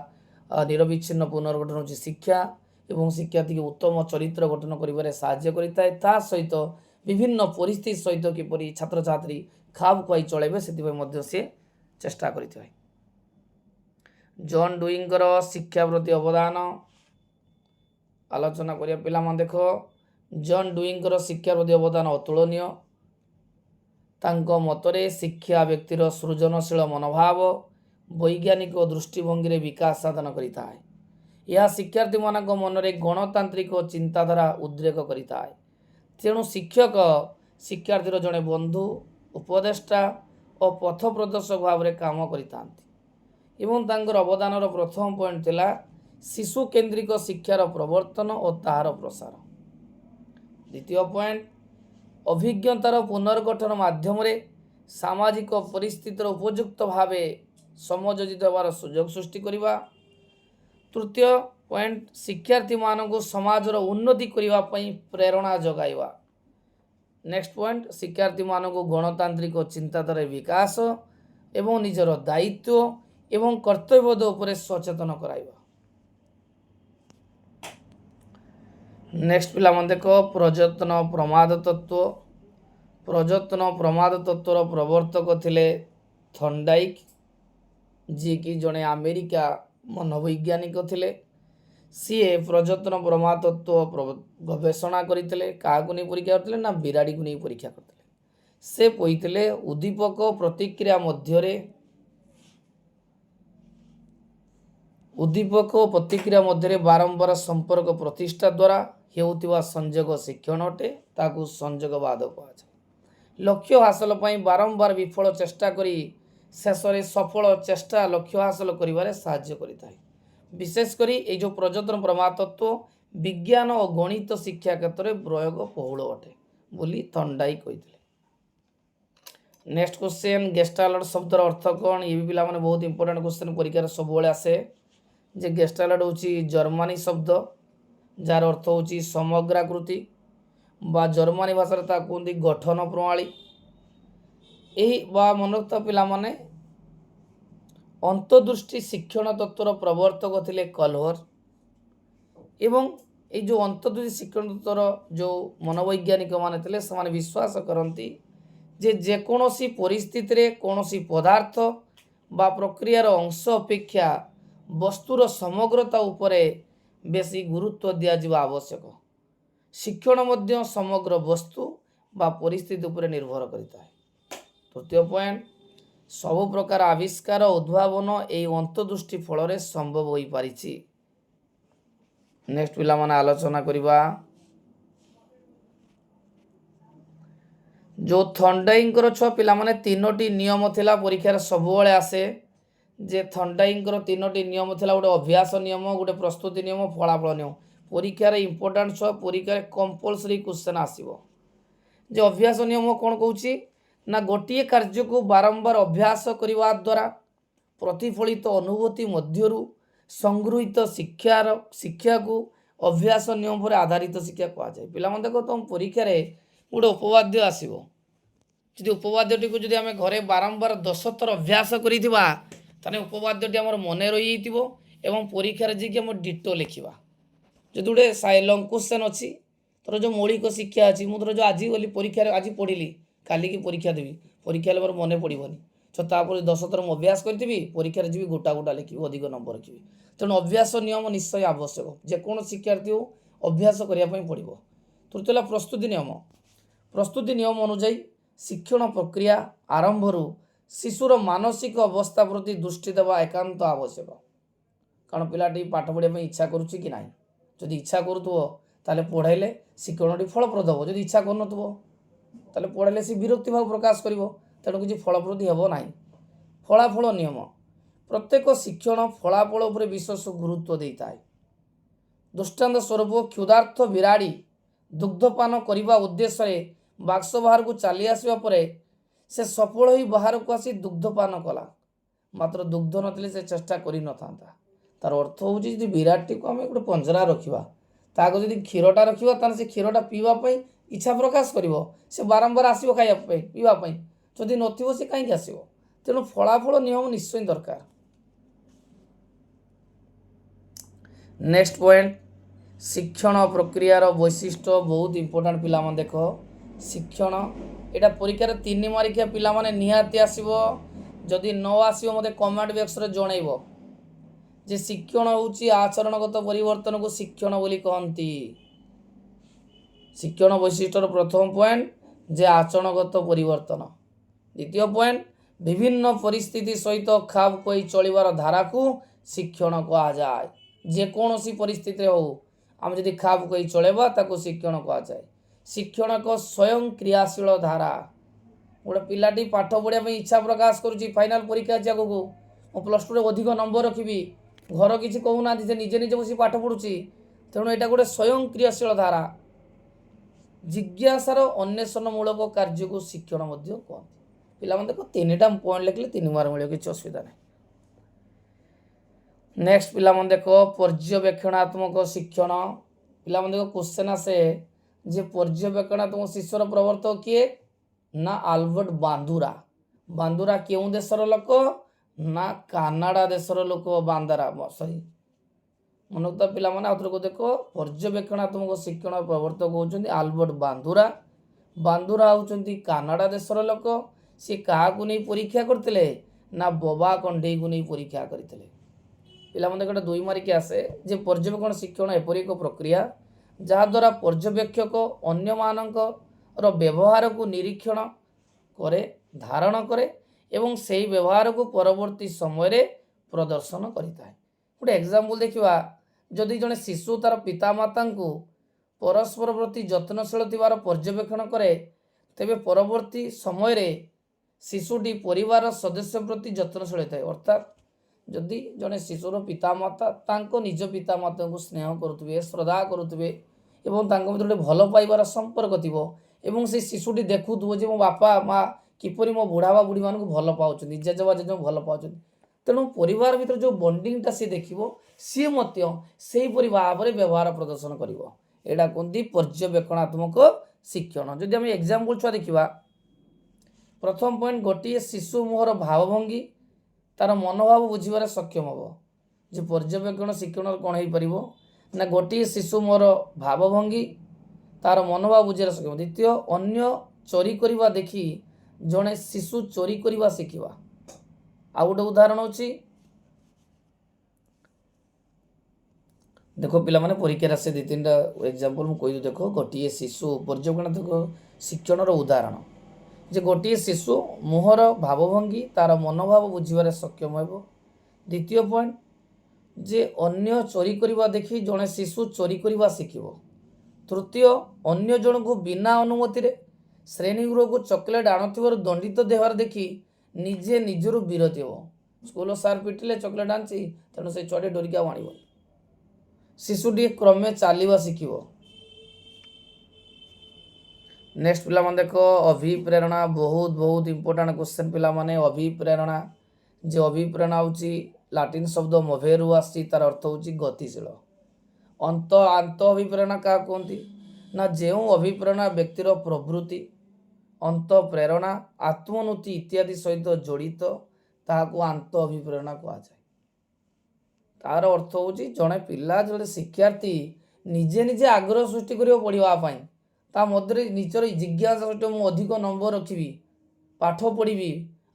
ନିରବିଚ୍ଛିନ୍ନ ପୁନର୍ଗଠନ ହେଉଛି ଶିକ୍ଷା ଏବଂ ଶିକ୍ଷାର୍ଥୀକୁ ଉତ୍ତମ ଚରିତ୍ର ଗଠନ କରିବାରେ ସାହାଯ୍ୟ କରିଥାଏ। ତା ସହିତ ବିଭିନ୍ନ ପରିସ୍ଥିତି ସହିତ କିପରି ଛାତ୍ରଛାତ୍ରୀ ଖାପ ଖୁଆଇ ଚଳାଇବେ ସେଥିପାଇଁ ମଧ୍ୟ ସେ ଚେଷ୍ଟା କରିଥାଏ। ଜନ୍ ଡୁଇଙ୍କର ଶିକ୍ଷା ପ୍ରତି ଅବଦାନ ଆଲୋଚନା କରିବା। ପିଲାମାନେ ଦେଖ, ଜନ୍ ଡୁଇଙ୍କର ଶିକ୍ଷା ପ୍ରତି ଅବଦାନ ଅତୁଳନୀୟ। ତାଙ୍କ ମତରେ ଶିକ୍ଷା ବ୍ୟକ୍ତିର ସୃଜନଶୀଳ ମନୋଭାବ, ବୈଜ୍ଞାନିକ ଦୃଷ୍ଟିଭଙ୍ଗୀରେ ବିକାଶ ସାଧନ କରିଥାଏ। ଏହା ଶିକ୍ଷାର୍ଥୀମାନଙ୍କ ମନରେ ଗଣତାନ୍ତ୍ରିକ ଚିନ୍ତାଧାରା ଉଦ୍ରେକ କରିଥାଏ। ତେଣୁ ଶିକ୍ଷକ ଶିକ୍ଷାର୍ଥୀର ଜଣେ ବନ୍ଧୁ, ଉପଦେଷ୍ଟା ଓ ପଥ ପ୍ରଦର୍ଶକ ଭାବରେ କାମ କରିଥାନ୍ତି। ଏବଂ ତାଙ୍କର ଅବଦାନର ପ୍ରଥମ ପଏଣ୍ଟ ଥିଲା ଶିଶୁ କେନ୍ଦ୍ରିକ ଶିକ୍ଷାର ପ୍ରବର୍ତ୍ତନ ଓ ତାହାର ପ୍ରସାର। ଦ୍ୱିତୀୟ ପଏଣ୍ଟ ଅଭିଜ୍ଞତାର ପୁନର୍ଗଠନ ମାଧ୍ୟମରେ ସାମାଜିକ ପରିସ୍ଥିତିର ଉପଯୁକ୍ତ ଭାବେ ସମଯୋଜିତ ହେବାର ସୁଯୋଗ ସୃଷ୍ଟି କରିବା। ତୃତୀୟ ପଏଣ୍ଟ ଶିକ୍ଷାର୍ଥୀମାନଙ୍କୁ ସମାଜର ଉନ୍ନତି କରିବା ପାଇଁ ପ୍ରେରଣା ଯୋଗାଇବା। ନେକ୍ସଟ ପଏଣ୍ଟ ଶିକ୍ଷାର୍ଥୀମାନଙ୍କୁ ଗଣତାନ୍ତ୍ରିକ ଚିନ୍ତାଧାରାରେ ବିକାଶ ଏବଂ ନିଜର ଦାୟିତ୍ୱ ଏବଂ କର୍ତ୍ତବ୍ୟବୋଧ ଉପରେ ସଚେତନ କରାଇବା। ନେକ୍ସଟ ପିଲାମାନେ ଦେଖ, ପ୍ରଯତ୍ନ ପ୍ରମାଦ ତତ୍ତ୍ୱ। ପ୍ରଯତ୍ନ ପ୍ରମାଦ ତତ୍ତ୍ୱର ପ୍ରବର୍ତ୍ତକ ଥିଲେ ଥର୍ଣ୍ଡାଇକ୍, ଯିଏକି ଜଣେ ଆମେରିକା ମନୋବୈଜ୍ଞାନିକ ଥିଲେ। ସିଏ ପ୍ରଯତ୍ନ ପ୍ରମାଦ ତତ୍ତ୍ୱ ଗବେଷଣା କରିଥିଲେ। କାହାକୁ ନେଇ ପରୀକ୍ଷା କରିଥିଲେ ନା ବିରାଡ଼ିକୁ ନେଇ ପରୀକ୍ଷା କରିଥିଲେ। ସେ କହିଥିଲେ ଉଦ୍ଦୀପକ ପ୍ରତିକ୍ରିୟା ମଧ୍ୟରେ ବାରମ୍ବାର ସମ୍ପର୍କ ପ୍ରତିଷ୍ଠା ଦ୍ୱାରା ହେଉଥିବା ସଂଯୋଗ ଶିକ୍ଷଣ ଅଟେ। ତାକୁ ସଂଯୋଗବାଦ କୁହାଯାଏ। ଲକ୍ଷ୍ୟ ହାସଲ ପାଇଁ ବାରମ୍ବାର ବିଫଳ ଚେଷ୍ଟା କରି ଶେଷରେ ସଫଳ ଚେଷ୍ଟା ଲକ୍ଷ୍ୟ ହାସଲ କରିବାରେ ସାହାଯ୍ୟ କରିଥାଏ। ବିଶେଷ କରି এই ଯେଉଁ ପ୍ରଯତ୍ନ ପ୍ରମାଦ ତତ୍ତ୍ୱ ବିଜ୍ଞାନ ଓ ଗଣିତ ଶିକ୍ଷା କ୍ଷେତ୍ରରେ ପ୍ରୟୋଗ ବହୁଳ ଅଟେ ବୋଲି ଥର୍ଣ୍ଡାଇକ୍ କହିଥିଲେ। नेक्स्ट क्वेश्चन गेस्टालट शब्दर अर्थ कौन ये भी पिला माने बहुत इंपोर्टेंट क्वेश्चन परीक्षा सब आसे जे गेस्टालट होची जर्मनी शब्द जार अर्थ होची समग्राकृति बा जर्मनी भाषा ता कहते गठन प्रणाली यही बा मन रखता पिला माने अंतर्दृष्टि शिक्षण तत्वर प्रवर्तक थिले कलहर एवं ये जो अंतर्दृष्टि शिक्षण तत्वर जो मनोवैज्ञानिक माने थिले समाने विश्वास करती जे जेकोसी परिस्थिति रे कोनोसी पदार्थ बा प्रक्रियार अंश अपेक्षा वस्तुर समग्रता उपरे बेसी गुरुत्व दिया आवश्यक शिक्षण मध्य समग्र वस्तु बा परिस्थिति उपरे निर्भर करता है। तृतीय पॉइंट सबु प्रकार आविष्कार उद्भावन ए अंतर्दृष्टि फल संभव हो पारिछि। नेक्स्ट पिला माने आलोचना करिबा जो थंडाइंकर छुआ पिला माने तीनोटी नियम थिला परीक्षार सबुबले आसे जे थंडाइंकर तीनोटी नियम थिला गोटे अभ्यास नियम गोटे प्रस्तुति नियम फलाफल नियम परीक्षार इंपोर्टेंट छुआ परीक्षार कंपलसरी क्वेश्चन आसीबो। जे अभ्यास नियम कौन कहूँ ना गोटे कार्य को बारंबार अभ्यास करने द्वारा प्रतिफलित अनुभूति मध्यरु संगृहित शिक्षा को अभ्यास नियम पर आधारित शिक्षा कहुए। पिला देखो तुम परीक्षा गोटे उपवाद्य आसो जी उपवाद्यटी को जब आम घरे बारंबार 10 थर अभ्यास करिथिबा ताने उपवाद्यटी आमर मन रही एवं परीक्षा जी आम डिटो लिखा जो गोटे लंग क्वेश्चन अच्छी तोर जो मौलिक शिक्षा अच्छी मुझे जो आज गली परीक्षा आज पढ़ी काली की परीक्षा देवी परीक्षा मोर मन पड़ोनी तो तापर 10 थर मुझे अभ्यास करी परीक्षा जी गोटा गोटा लिखी अधिक नंबर रखी तेणु अभ्यास नियम निश्चय आवश्यक जेको शिक्षार्थी हो अभ्यास करने पड़ो। तृतीय प्रस्तुति नियम अनुଯାयी शिक्षण प्रक्रिया आरंभ शिशुर मानसिक अवस्था प्रति दृष्टि देवा एकांत आवश्यक कारण पिलाटी पाठ पढ़ा इच्छा करुच्ची कि ना जदि इच्छा करूथो ताले पढ़ाइले शिक्षण फलप्रद हो जदि इच्छा कर ताले पढ़ाइले सी विरक्ति भाव प्रकाश कर तेणु किसी फलप्रद हे ना। फलाफल नियम प्रत्येक शिक्षण फलाफल उपर विशेष गुरुत्व देता है। दृष्टांत स्वरूप क्षुधार्थ बिराड़ी दुग्धपान करने उद्देश्य बाक्स बाहर को चली आसवा परे से सफल ही बाहर को आसी दुग्धपान कला मात्र दुग्ध नथिले से चेष्टा करि न थांता तार अर्थ हूँ जी बिराटी को आम गोटे पंजरा रखा ताको जदि क्षीरटा रखा ताने से क्षीरटा पीवाई इच्छा प्रकाश करिवो से बारंबार आसो खाइबा पीवाई जदि नथिबो से कहीं आसो तेणु फलाफल नियम निश्चय दरकार। नेक्स्ट पॉइंट शिक्षण प्रक्रियार वैशिष्ट्य बहुत इंपोर्टेंट पिला मन देख शिक्षण यहाँ परीक्षार 3 मारिकिया पिला माने निहाती आसीबो जदि न आसीबो मते कमेंट बॉक्स रे जणैबो जे शिक्षण होउची आचरणगत परिवर्तन को शिक्षण बोली कहंती। शिक्षण वैशिष्ट्यर प्रथम पॉइंट जे आचरणगत परिवर्तन। द्वितीय पॉइंट विभिन्न परिस्थिति सहित खाप कोई चलिबार धारा को शिक्षण कहा जाए। जेकोसी परिस्थिति हो आम जदि खाप कोई चलेबा ताको शिक्षण कहा जाए। शिक्षण एक स्वयं क्रियाशील धारा गोटे पिलाटी पाठ पढ़ा इच्छा प्रकाश करुच्ची फाइनाल परीक्षा अच्छी आगक मो +2 रे अधिक नंबर रखी घर किसी कहूना से निजे निजे बस पाठ पढ़ुची तेणु यहाँ गोटे स्वयं क्रियाशील धारा जिज्ञासार अन्वेषणमूलक कार्य को शिक्षण कहते। पिला देखो 3टा पॉइंट लिखले 3 मार्क मिले किसी असुविधा नहीं। नेक्स्ट पिला देख पर्यवेक्षणात्मक शिक्षण पिला देख क्वेश्चन आसे जे पर्यवेक्षणात्मक शिक्षण प्रवर्तक किए ना आल्बर्ट बांदुरा। बांदुरा क्यों देशर लोक ना कानाडा देशर लोक बांदारा सॉरी मनोता पिला माने आउथर को देखो पर्यवेक्षणात्मक शिक्षण प्रवर्तक होउछन्ती आल्बर्ट बांदुरा। बांदुरा होउछन्ती कानाडा देशर लोक से क्या नहीं परीक्षा करते ना बबा कंढे को नहीं परीक्षा करते। पिला गोटे 2 मार्क आसे जे पर्यवेक्षण शिक्षण एपरि एक प्रक्रिया जहाद्वारा पर्यवेक्षक अन्य मानकर व्यवहार को निरीक्षण करे धारण करे एवं से व्यवहार को परवर्ती समय प्रदर्शन करता है। गोटे एग्जाम्पल देखा जदि जड़े शिशु तार पितामाता को परस्पर प्रति जत्नशील थिबार पर्यवेक्षण करे तेबे परवर्ती समय शिशुटी परिवार सदस्य प्रति जत्नशील थाए। अर्थात जदि जड़े शिशुर पितामाता तांको निज पितामाता को स्नेह करुवे श्रद्धा करुवे एवं तांको भीतर भल पाइबार संपर्क थिबो एवं से शिशुटी देखुथबो जे मो बापा माँ କିପରି ମୋ ବୁଢ଼ା ବା ବୁଢ଼ୀମାନଙ୍କୁ ଭଲ ପାଉଛନ୍ତି, ଜେଜେବା ଜେଜେଙ୍କୁ ଭଲ ପାଉଛନ୍ତି। ତେଣୁ ପରିବାର ଭିତରେ ଯେଉଁ ବଣ୍ଡିଂଟା ସିଏ ଦେଖିବ, ସିଏ ମଧ୍ୟ ସେହିପରି ଭାବରେ ବ୍ୟବହାର ପ୍ରଦର୍ଶନ କରିବ। ଏଇଟା କୁହନ୍ତି ପର୍ଯ୍ୟବେକ୍ଷଣାତ୍ମକ ଶିକ୍ଷଣ। ଯଦି ଆମେ ଏକ୍ଜାମ୍ପଲ୍ ଛୁଆ ଦେଖିବା, ପ୍ରଥମ ପଏଣ୍ଟ, ଗୋଟିଏ ଶିଶୁ ମୁହଁର ଭାବଭଙ୍ଗୀ ତାର ମନୋଭାବ ବୁଝିବାରେ ସକ୍ଷମ ହେବ। ଯେ ପର୍ଯ୍ୟବେକ୍ଷଣ ଶିକ୍ଷଣର କ'ଣ ହେଇପାରିବ ନା, ଗୋଟିଏ ଶିଶୁ ମୁହଁର ଭାବଭଙ୍ଗୀ ତାର ମନୋଭାବ ବୁଝିବାରେ ସକ୍ଷମ। ଦ୍ୱିତୀୟ, ଅନ୍ୟ ଚୋରି କରିବା ଦେଖି ଜଣେ ଶିଶୁ ଚୋରି କରିବା ଶିଖିବା। ଆଉ ଗୋଟେ ଉଦାହରଣ ହେଉଛି, ଦେଖ ପିଲାମାନେ ପରୀକ୍ଷାରେ ଆସେ 2-3ଟା ଏକ୍ଜାମ୍ପଲ୍ ମୁଁ କହିବି। ଦେଖ, ଗୋଟିଏ ଶିଶୁ ପର୍ଯ୍ୟବେକ୍ଷଣାତ୍ମକ ଶିକ୍ଷଣର ଉଦାହରଣ, ଯେ ଗୋଟିଏ ଶିଶୁ ମୁହଁର ଭାବଭଙ୍ଗୀ ତାର ମନୋଭାବ ବୁଝିବାରେ ସକ୍ଷମ ହେବ। ଦ୍ୱିତୀୟ ପଏଣ୍ଟ, ଯେ ଅନ୍ୟ ଚୋରି କରିବା ଦେଖି ଜଣେ ଶିଶୁ ଚୋରି କରିବା ଶିଖିବ। ତୃତୀୟ, ଅନ୍ୟ ଜଣଙ୍କୁ ବିନା ଅନୁମତିରେ ଶ୍ରେଣୀଗୃହକୁ ଚକୋଲେଟ୍ ଆଣୁଥିବାରୁ ଦଣ୍ଡିତ ଦେବାର ଦେଖି ନିଜେ ନିଜରୁ ବିରତି ହେବ। ସ୍କୁଲ ସାର୍ ପିଟିଲେ ଚକୋଲେଟ୍ ଆଣିଛି, ତେଣୁ ସେ ଛୁଆଟି ଡରିକି ଆଉ ଆଣିବନି। ଶିଶୁଟିଏ କ୍ରମେ ଚାଲିବା ଶିଖିବ। ନେକ୍ସଟ ପିଲାମାନେ ଦେଖ, ଅଭିପ୍ରେରଣା ବହୁତ ଇମ୍ପୋର୍ଟାଣ୍ଟ କ୍ୱେଶ୍ଚନ୍ ପିଲାମାନେ। ଅଭିପ୍ରେରଣା, ଯେ ଅଭିପ୍ରେରଣା ହେଉଛି ଲାଟିନ୍ ଶବ୍ଦ ମୋଭେରୁ ଆସିଛି, ତାର ଅର୍ଥ ହେଉଛି ଗତିଶୀଳ। ଆନ୍ତ ଅଭିପ୍ରେରଣା କାହା କୁହନ୍ତି ନା, ଯେଉଁ ଅଭିପ୍ରେରଣା ବ୍ୟକ୍ତିର ପ୍ରବୃତ୍ତି, ଅନ୍ତଃପ୍ରେରଣା, ଆତ୍ମନୁତି ଇତ୍ୟାଦି ସହିତ ଜଡ଼ିତ, ତାହାକୁ ଆନ୍ତ ଅଭିପ୍ରେରଣା କୁହାଯାଏ। ତାର ଅର୍ଥ ହେଉଛି ଜଣେ ପିଲା, ଜଣେ ଶିକ୍ଷାର୍ଥୀ ନିଜେ ନିଜେ ଆଗ୍ରହ ସୃଷ୍ଟି କରିବ ପଢ଼ିବା ପାଇଁ, ତା ମଧ୍ୟରେ ନିଜର ଜିଜ୍ଞାସା ସହିତ ମୁଁ ଅଧିକ ନମ୍ବର ରଖିବି, ପାଠ ପଢ଼ିବି,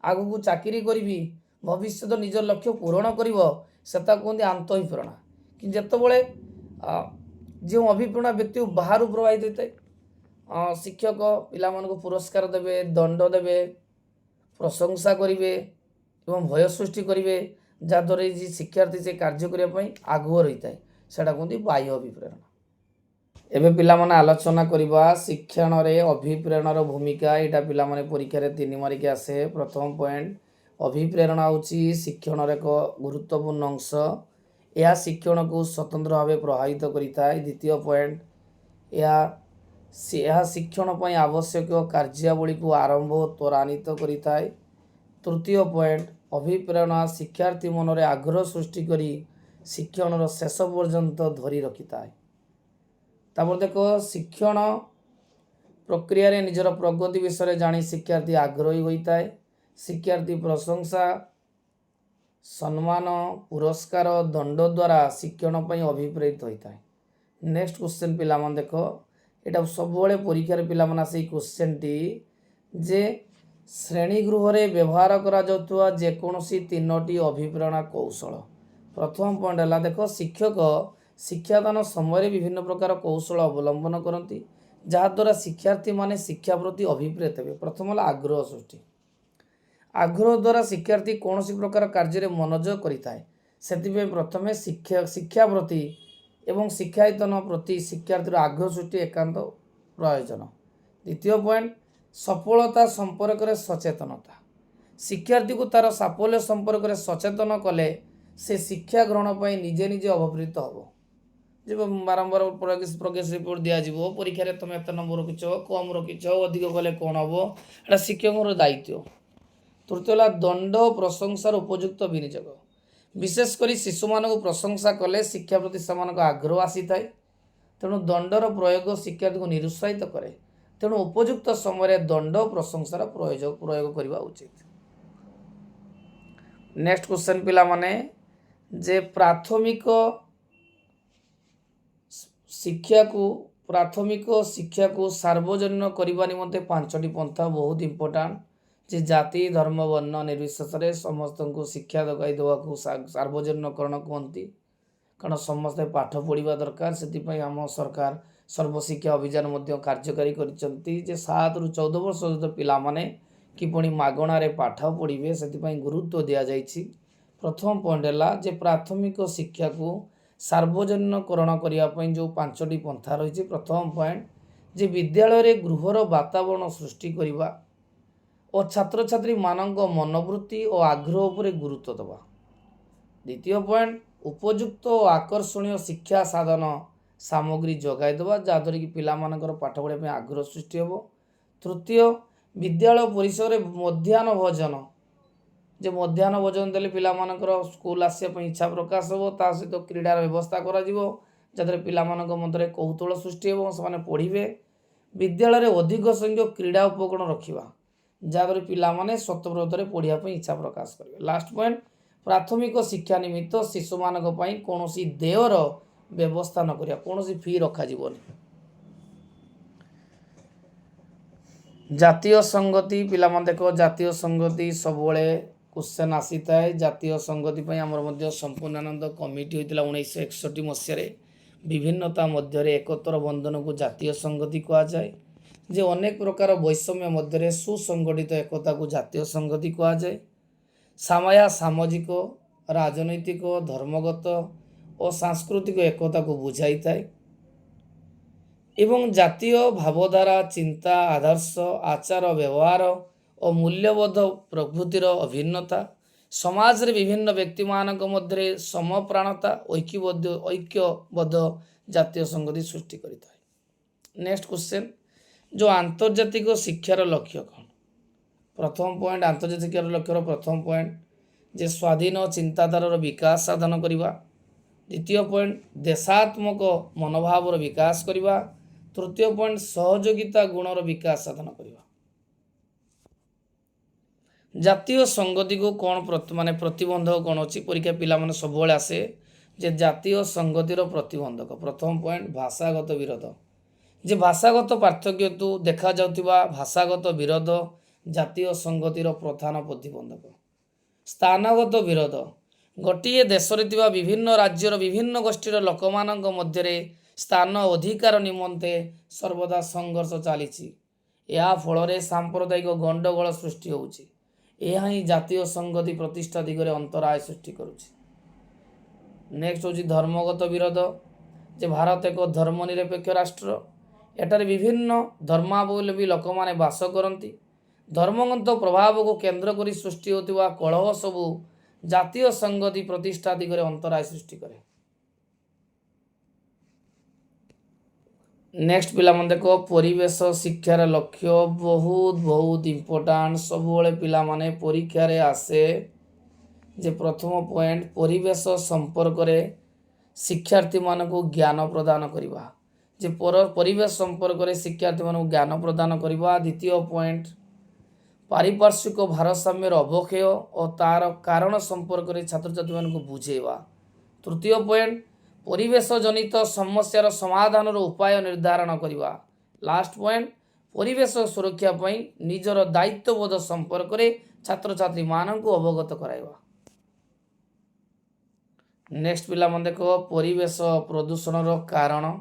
ଆଗକୁ ଚାକିରି କରିବି, ଭବିଷ୍ୟତ ନିଜର ଲକ୍ଷ୍ୟ ପୂରଣ କରିବ, ସେଟା କୁହନ୍ତି ଆନ୍ତ ଅଭିପ୍ରେରଣା। କିନ୍ତୁ ଯେତେବେଳେ ଯେଉଁ ଅଭିପ୍ରେରଣା ବ୍ୟକ୍ତି ବାହାରୁ ପ୍ରଭାବିତ ହୋଇଥାଏ, ଶିକ୍ଷକ ପିଲାମାନଙ୍କୁ ପୁରସ୍କାର ଦେବେ, ଦଣ୍ଡ ଦେବେ, ପ୍ରଶଂସା କରିବେ ଏବଂ ଭୟ ସୃଷ୍ଟି କରିବେ, ଯାହାଦ୍ୱାରା ଯେ ଶିକ୍ଷାର୍ଥୀ ସେ କାର୍ଯ୍ୟ କରିବା ପାଇଁ ଆଗ୍ରହ ରହିଥାଏ, ସେଟା କୁହନ୍ତି ବାହ୍ୟ ଅଭିପ୍ରେରଣା। ଏବେ ପିଲାମାନେ ଆଲୋଚନା କରିବା ଶିକ୍ଷଣରେ ଅଭିପ୍ରେରଣାର ଭୂମିକା। ଏଇଟା ପିଲାମାନେ ପରୀକ୍ଷାରେ 3 ମାର୍କିଆ ଆସେ। ପ୍ରଥମ ପଏଣ୍ଟ, ଅଭିପ୍ରେରଣା ହେଉଛି ଶିକ୍ଷଣର ଏକ ଗୁରୁତ୍ୱପୂର୍ଣ୍ଣ ଅଂଶ। ଏହା ଶିକ୍ଷଣକୁ ସ୍ୱତନ୍ତ୍ର ଭାବେ ପ୍ରଭାବିତ କରିଥାଏ। ଦ୍ୱିତୀୟ ପଏଣ୍ଟ, ଏହା ଶିକ୍ଷଣ ପାଇଁ ଆବଶ୍ୟକ କାର୍ଯ୍ୟାବଳୀକୁ ଆରମ୍ଭ ଓ ତ୍ୱରାନ୍ୱିତ କରିଥାଏ। ତୃତୀୟ ପଏଣ୍ଟ, ଅଭିପ୍ରେରଣା ଶିକ୍ଷାର୍ଥୀ ମନରେ ଆଗ୍ରହ ସୃଷ୍ଟି କରି ଶିକ୍ଷଣର ଶେଷ ପର୍ଯ୍ୟନ୍ତ ଧରି ରଖିଥାଏ। ତାପରେ ଦେଖ, ଶିକ୍ଷଣ ପ୍ରକ୍ରିୟାରେ ନିଜର ପ୍ରଗତି ବିଷୟରେ ଜାଣି ଶିକ୍ଷାର୍ଥୀ ଆଗ୍ରହୀ ହୋଇଥାଏ। ଶିକ୍ଷାର୍ଥୀ ପ୍ରଶଂସା, ସମ୍ମାନ, ପୁରସ୍କାର, ଦଣ୍ଡ ଦ୍ୱାରା ଶିକ୍ଷଣ ପାଇଁ ଅଭିପ୍ରେରିତ ହୋଇଥାଏ। ନେକ୍ସଟ କ୍ୱେଶ୍ଚନ୍ ପିଲାମାନେ ଦେଖ, ଏଇଟା ସବୁବେଳେ ପରୀକ୍ଷାରେ ପିଲାମାନେ ଆସେ ଏଇ କ୍ୱେଶ୍ଚନ୍ଟି, ଯେ ଶ୍ରେଣୀଗୃହରେ ବ୍ୟବହାର କରାଯାଉଥିବା ଯେକୌଣସି 3ଟି ଅଭିପ୍ରେରଣା କୌଶଳ। ପ୍ରଥମ ପଏଣ୍ଟ ହେଲା, ଦେଖ, ଶିକ୍ଷକ ଶିକ୍ଷାଦାନ ସମୟରେ ବିଭିନ୍ନ ପ୍ରକାର କୌଶଳ ଅବଲମ୍ବନ କରନ୍ତି, ଯାହାଦ୍ୱାରା ଶିକ୍ଷାର୍ଥୀମାନେ ଶିକ୍ଷା ପ୍ରତି ଅଭିପ୍ରେତ ହେବେ। ପ୍ରଥମ ହେଲା ଆଗ୍ରହ ସୃଷ୍ଟି। ଆଗ୍ରହ ଦ୍ୱାରା ଶିକ୍ଷାର୍ଥୀ କୌଣସି ପ୍ରକାର କାର୍ଯ୍ୟରେ ମନୋଯୋଗ କରିଥାଏ। ସେଥିପାଇଁ ପ୍ରଥମେ ଶିକ୍ଷା ପ୍ରତି ଏବଂ ଶିକ୍ଷାୟତନ ପ୍ରତି ଶିକ୍ଷାର୍ଥୀର ଆଗ୍ରହ ସୃଷ୍ଟି ଏକାନ୍ତ ପ୍ରয়োଜନ। ଦ୍ୱିତୀୟ ପଏଣ୍ଟ, ସଫଳତା ସମ୍ପର୍କରେ ସଚେତନତା। ଶିକ୍ଷାର୍ଥୀକୁ ତାର ସାଫଲ୍ୟ ସମ୍ପର୍କରେ ସଚେତନ କଲେ ସେ ଶିକ୍ଷା ଗ୍ରହଣ ପାଇଁ ନିଜେ ନିଜେ ଅଭିପ୍ରେତ ହେବ। ଯେ ବାରମ୍ବାର ପ୍ରୋଗ୍ରେସ୍ ରିପୋର୍ଟ ଦିଆଯିବ, ପରୀକ୍ଷାରେ ତୁମେ ଏତେ ନମ୍ବର ରଖିଛ, କମ୍ ରଖିଛ, ଅଧିକ କଲେ କ'ଣ ହେବ, ଏଇଟା ଶିକ୍ଷକଙ୍କର ଦାୟିତ୍ୱ। ତୃତୀୟ ହେଲା ଦଣ୍ଡ ଓ ପ୍ରଶଂସାର ଉପଯୁକ୍ତ ବିନିଯୋଗ। ବିଶେଷ କରି ଶିଶୁମାନଙ୍କୁ ପ୍ରଶଂସା କଲେ ଶିକ୍ଷା ପ୍ରତି ସେମାନଙ୍କ ଆଗ୍ରହ ଆସିଥାଏ। ତେଣୁ ଦଣ୍ଡର ପ୍ରୟୋଗ ଶିକ୍ଷାର୍ଥୀକୁ ନିରୁତ୍ସାହିତ କରେ। ତେଣୁ ଉପଯୁକ୍ତ ସମୟରେ ଦଣ୍ଡ ପ୍ରଶଂସାର ପ୍ରୟୋଗ କରିବା ଉଚିତ। ନେକ୍ସଟ କ୍ୱେଶ୍ଚନ୍ ପିଲାମାନେ, ଯେ ପ୍ରାଥମିକ ଶିକ୍ଷାକୁ ସାର୍ବଜନୀନ କରିବା ନିମନ୍ତେ 5ଟି ପନ୍ଥା ବହୁତ ଇମ୍ପୋର୍ଟାଣ୍ଟ। ଯେ ଜାତି, ଧର୍ମ, ବର୍ଣ୍ଣ ନିର୍ବିଶେଷରେ ସମସ୍ତଙ୍କୁ ଶିକ୍ଷା ଯୋଗାଇ ଦେବାକୁ ସାର୍ବଜନୀନକରଣ କୁହନ୍ତି। କାରଣ ସମସ୍ତେ ପାଠ ପଢ଼ିବା ଦରକାର। ସେଥିପାଇଁ ଆମ ସରକାର ସର୍ବଶିକ୍ଷା ଅଭିଯାନ ମଧ୍ୟ କାର୍ଯ୍ୟକାରୀ କରିଛନ୍ତି, ଯେ 7ରୁ 14 ବର୍ଷ ଯୁକ୍ତ ପିଲାମାନେ କିପରି ମାଗଣାରେ ପାଠ ପଢ଼ିବେ, ସେଥିପାଇଁ ଗୁରୁତ୍ୱ ଦିଆଯାଇଛି। ପ୍ରଥମ ପଏଣ୍ଟ ହେଲା, ଯେ ପ୍ରାଥମିକ ଶିକ୍ଷାକୁ ସାର୍ବଜନୀନକରଣ କରିବା ପାଇଁ ଯେଉଁ 5ଟି ପନ୍ଥା ରହିଛି। ପ୍ରଥମ ପଏଣ୍ଟ, ଯେ ବିଦ୍ୟାଳୟରେ ଗୃହର ବାତାବରଣ ସୃଷ୍ଟି କରିବା ଓ ଛାତ୍ରଛାତ୍ରୀମାନଙ୍କ ମନୋବୃତ୍ତି ଓ ଆଗ୍ରହ ଉପରେ ଗୁରୁତ୍ୱ ଦେବା। ଦ୍ୱିତୀୟ ପଏଣ୍ଟ, ଉପଯୁକ୍ତ ଓ ଆକର୍ଷଣୀୟ ଶିକ୍ଷା ସାଧନ ସାମଗ୍ରୀ ଯୋଗାଇ ଦେବା, ଯାହାଦ୍ୱାରା କି ପିଲାମାନଙ୍କର ପାଠ ପଢ଼ିବା ପାଇଁ ଆଗ୍ରହ ସୃଷ୍ଟି ହେବ। ତୃତୀୟ, विद्यालय परिसर रे मध्याह्न भोजन जे मध्याह्न भोजन देले पिलामानकर स्कूल आसिया पई इच्छा प्रकाश हो ता सहित क्रीडार व्यवस्था करा जिवो जदरे पिलामानक मध्य कौतूहल सृष्टि हो से पढ़िबे विद्यालय रे अधिक संख्यक क्रीडा उपकरण रखिबा जहाँद्वारा पिलामाने स्वतंत्र पढ़िया इच्छा प्रकाश करेंगे। लास्ट पॉइंट प्राथमिक शिक्षा निमित्त शिशु मानक पई कोनोसी देयर व्यवस्था न करिया कोनोसी फी रखा जीवनी। जातीय संगति पिलामान देख जातीय संगति सबले क्वेश्चन आसी थाए जातीय संगति पई हमर मध्य संपूर्णानंद कमिटी होइतिला 1961 मसिया रे विभिन्नता मध्य एकत्र बंधन को जातीय संगति कहा जाए जे अनेक प्रकार वैषम्य मध्य सुसंगठित एकता को जातीय संगति कहा जाए। सामाया सामाजिक राजनैतिक धर्मगत और सांस्कृतिक एकता को बुझाई थाए एवं जातीय भावधारा चिंता आदर्श आचार व्यवहार और मूल्यबोध प्रकृतिर अभिन्नता समाज रे विभिन्न व्यक्ति मानक मध्य समप्राणता ऐक्यबद्ध जातीय संगति सृष्टि करिଥାଏ। नेक्स्ट क्वेश्चन जो आंतर्जातिक शिक्षार लक्ष्य कौन। प्रथम पॉइंट आंतर्जातिक शिक्षार लक्ष्यर प्रथम पॉइंट जे स्वाधीन चिंताधारार विकास साधन करिबा। द्वितीय पॉइंट देशात्मक मनोभावर विकास करिबा। तृतीय पॉइंट सहयोगिता गुणर विकास साधन करिबा। जातीय संगति को कौन माने प्रतिबंधक कौन अच्छी परीक्षा पिला माने सब आसे जे जातीय संगतिर प्रतिबंधक। प्रथम पॉइंट भाषागत विरोध जे भाषागत पार्थक्य तो देखा जाउथिबा भाषागत विरोध जातीय संगतिर प्रधान प्रतिबंधक। स्थानगत विरोध गोटे देश रे विभिन्न राज्यर विभिन्न गोष्ठीर लोकमानक मध्य स्थान अधिकार निमंते सर्वदा संघर्ष चली या फल सांप्रदायिक गंडगोल सृष्टि होउछि। यह ही जातीय संगति प्रतिष्ठा दिगरे अंतराय सृष्टि करुछि। नेक्स्ट होछि धर्मगत विरोध जे भारत एक धर्मनिरपेक्ष राष्ट्र एटार विभिन्न धर्मावलंबी लोक माने बास करती। धर्मगत प्रभाव को केन्द्र करी सृष्टि होतिबा कलह सबू जातीय संगति प्रतिष्ठा दिगरे अंतराय सृष्टि करे। नेक्स्ट पिला मन देखो परिवेश शिक्षार लक्ष्य बहुत बहुत इम्पोर्टाट सबुले पिला माने परीक्षा रे आसे जे प्रथम पॉइंट परिवेश संपर्क रे शिक्षार्थी मान को ज्ञान प्रदान करवा जे परिवेश संपर्क रे शिक्षार्थी मान को ज्ञान प्रदान करवा। द्वितीय पॉइंट पारिपार्श्विक भारसाम्यर अवक्षय और तार कारण संपर्क रे छात्र छात्री मान को बुझेवा। तृतीय पॉइंट परिवेश जनित समस्यार समाधान उपाय निर्धारण करवा। लास्ट पॉइंट परिवेश सुरक्षा पई निजर दायित्वबोध संपर्क रे छात्र छात्री मान को अवगत कराइबा। नेक्स्ट पिला मन देखो परिवेश प्रदूषण कारण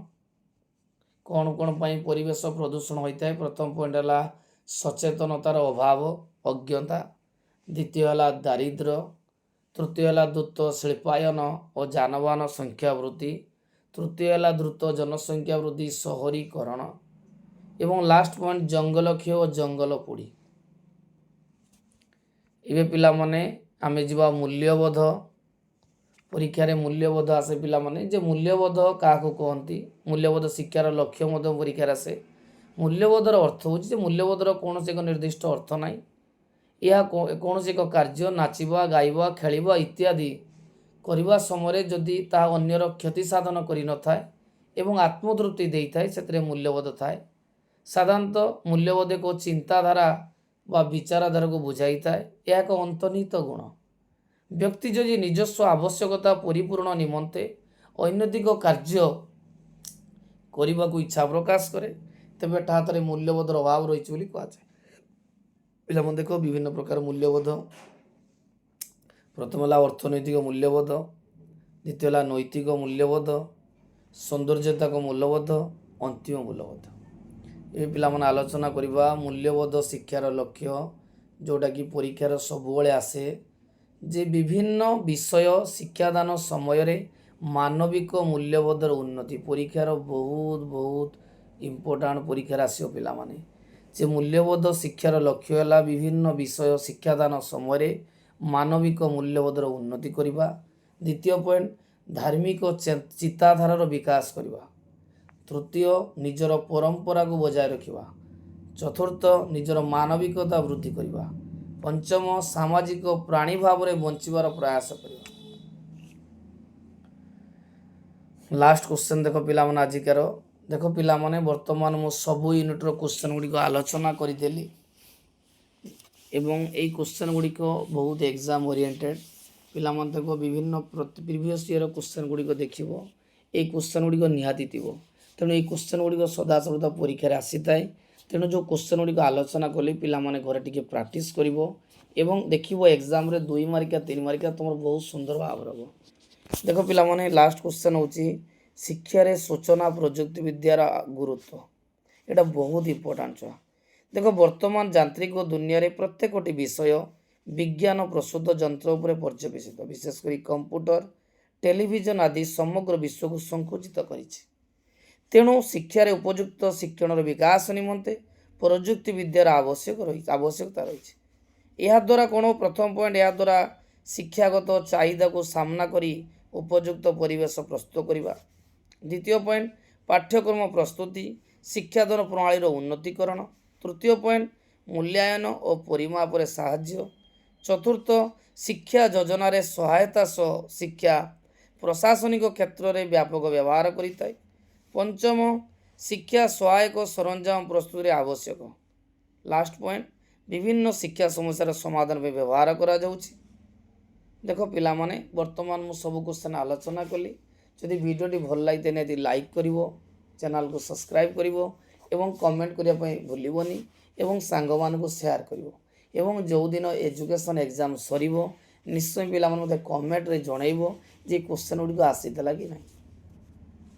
कौन कौन पाई परिवेश प्रदूषण होता है। प्रथम पॉइंट है सचेतनतार अभाव अज्ञता। द्वितीय है दारिद्र्य। तृतीय है द्रुत शिल्पायन और जानवाहन संख्या वृद्धि। तृतीय है द्रुत जनसंख्या वृद्धि शहरीकरण एवं लास्ट पॉइंट जंगल क्षय और जंगल पोड़ी। एवं पिला माने आमे जीवा मूल्यबोध परीक्षा रे मूल्यबोध आसे पिला माने जे मूल्यबोध क्या कहती मूल्यबोध शिक्षार लक्ष्य परीक्षा आसे। मूल्यबोधर अर्थ हो मूल्यबोधर कौन एक निर्दिष्ट अर्थ ना यह कौन एक कार्य नाचिबा गाइबा खेलिबा इत्यादि करने समय जदि ता अन्यर क्षति साधन करि न थाए एवं आत्मतृप्ति दे थाए से मूल्यबोध थाए। साधारणतः मूल्यबोध एक चिंताधारा व विचारधारा को बुझाई थाए। यह एक अंतर्निहित गुण व्यक्ति जदि निजस्व आवश्यकता परिपूर्ण निमंते अनैतिक कार्य करने को इच्छा प्रकाश करे तेबे ता मूल्यबोधर अभाव रही कहुए। पिला मन देख विभिन्न प्रकार मूल्यबोध प्रथम है अर्थनैतिक मूल्यबोध। द्वितीय है नैतिक मूल्यबोध सौंदर्यता मूल्यबोध अंतिम मूल्यबोध। ये पिला मन आलोचना करवा मूल्यबोध शिक्षार लक्ष्य जोटा कि परीक्षार सबुबले आसे जे विभिन्न विषय शिक्षादान समय रे मानविक मूल्यबोधर उन्नति परीक्षार बहुत बहुत इम्पोर्टाट परीक्षा आसो पिला माने जे मूल्यबोध शिक्षार लक्ष्य है विभिन्न विषय शिक्षादान समय मानविक मूल्यबोधर उन्नति करवा। द्वितीय पॉइंट धार्मिक चिंताधारार विकास करवा। तृतीय निजर परंपरा को बजाय रखा। चतुर्थ निजर मानविकता वृद्धि करवा। पंचम सामाजिक प्राणी भाव में बंचार प्रयास करवा। लास्ट क्वेश्चन देख पिला माने आजिकार देख पिला माने वर्तमान मु सबु यूनिट रो क्वेश्चन गुडी आलोचना करिदेली एवं यही क्वेश्चन गुड़िक बहुत एग्जाम ओरिएंटेड पिला मन देखो विभिन्न प्रीवियस ईयर क्वेश्चन गुड़िक देखिबो ए क्वेश्चन गुड़िक निहाती थिबो तेणु ये क्वेश्चन गुड़िक सदा सर्वदा परीक्षा आसी थाए तेणु जो क्वेश्चन गुड़िक आलोचना कली पिला माने घरे टिके प्रैक्टिस करिवो एवं देखिबो एग्जाम रे 2 मार्किया 3 मार्किया तुम बहुत सुंदर भाव रहो। देखो पिला माने लास्ट क्वेश्चन होची शिक्षा रे सूचना प्रजुक्ति विद्यार गुरुत्व एटा बहुत इंपोर्टेंट छुआ। देखो वर्तमान यांत्रिक दुनिया रे प्रत्येकटी विषय विज्ञान प्रसूत यंत्र उपरे पर्यवेसित विशेषकर कंप्यूटर टेलीविजन आदि समग्र विश्व को संकुचित करिछि। तेणु शिक्षा रे उपयुक्त शिक्षण विकास निमंते प्रजुक्ति विद्यार आवश्यकता रही। यह द्वारा कौन प्रथम पॉइंट या द्वारा शिक्षागत चाहिदा को सामना करी उपयुक्त परिवेश प्रस्तुत करवा। द्वितीय पॉइंट पाठ्यक्रम प्रस्तुति शिक्षादान प्रणाली उन्नतीकरण। तृतीय पॉइंट मूल्यांकन और परिमाप रे साहाय्य। चतुर्थ शिक्षा योजना रे सहायता सह शिक्षा प्रशासनिक क्षेत्र में व्यापक व्यवहार करिताय। पंचम शिक्षा सहायक सरंजाम प्रस्तुति आवश्यक। लास्ट पॉइंट विभिन्न शिक्षा समस्यार समाधान में व्यवहार करा जाउछि। देखो पिला माने वर्तमान मु सब क्वेश्चन आलोचना कली जदि वीडियोटी भल लगी निहाती लाइक करिवो चैनल को सब्सक्राइब करिवो एवं कमेंट करिया पई भूलिबोनी एवं सांग मानकु शेयर करिवो एवं जो दिन एजुकेशन एग्जाम सरिवो निश्चय पिला मन मते कमेंट रे जणाइबो जे क्वेश्चन गुडी आसीतला कि नहीं।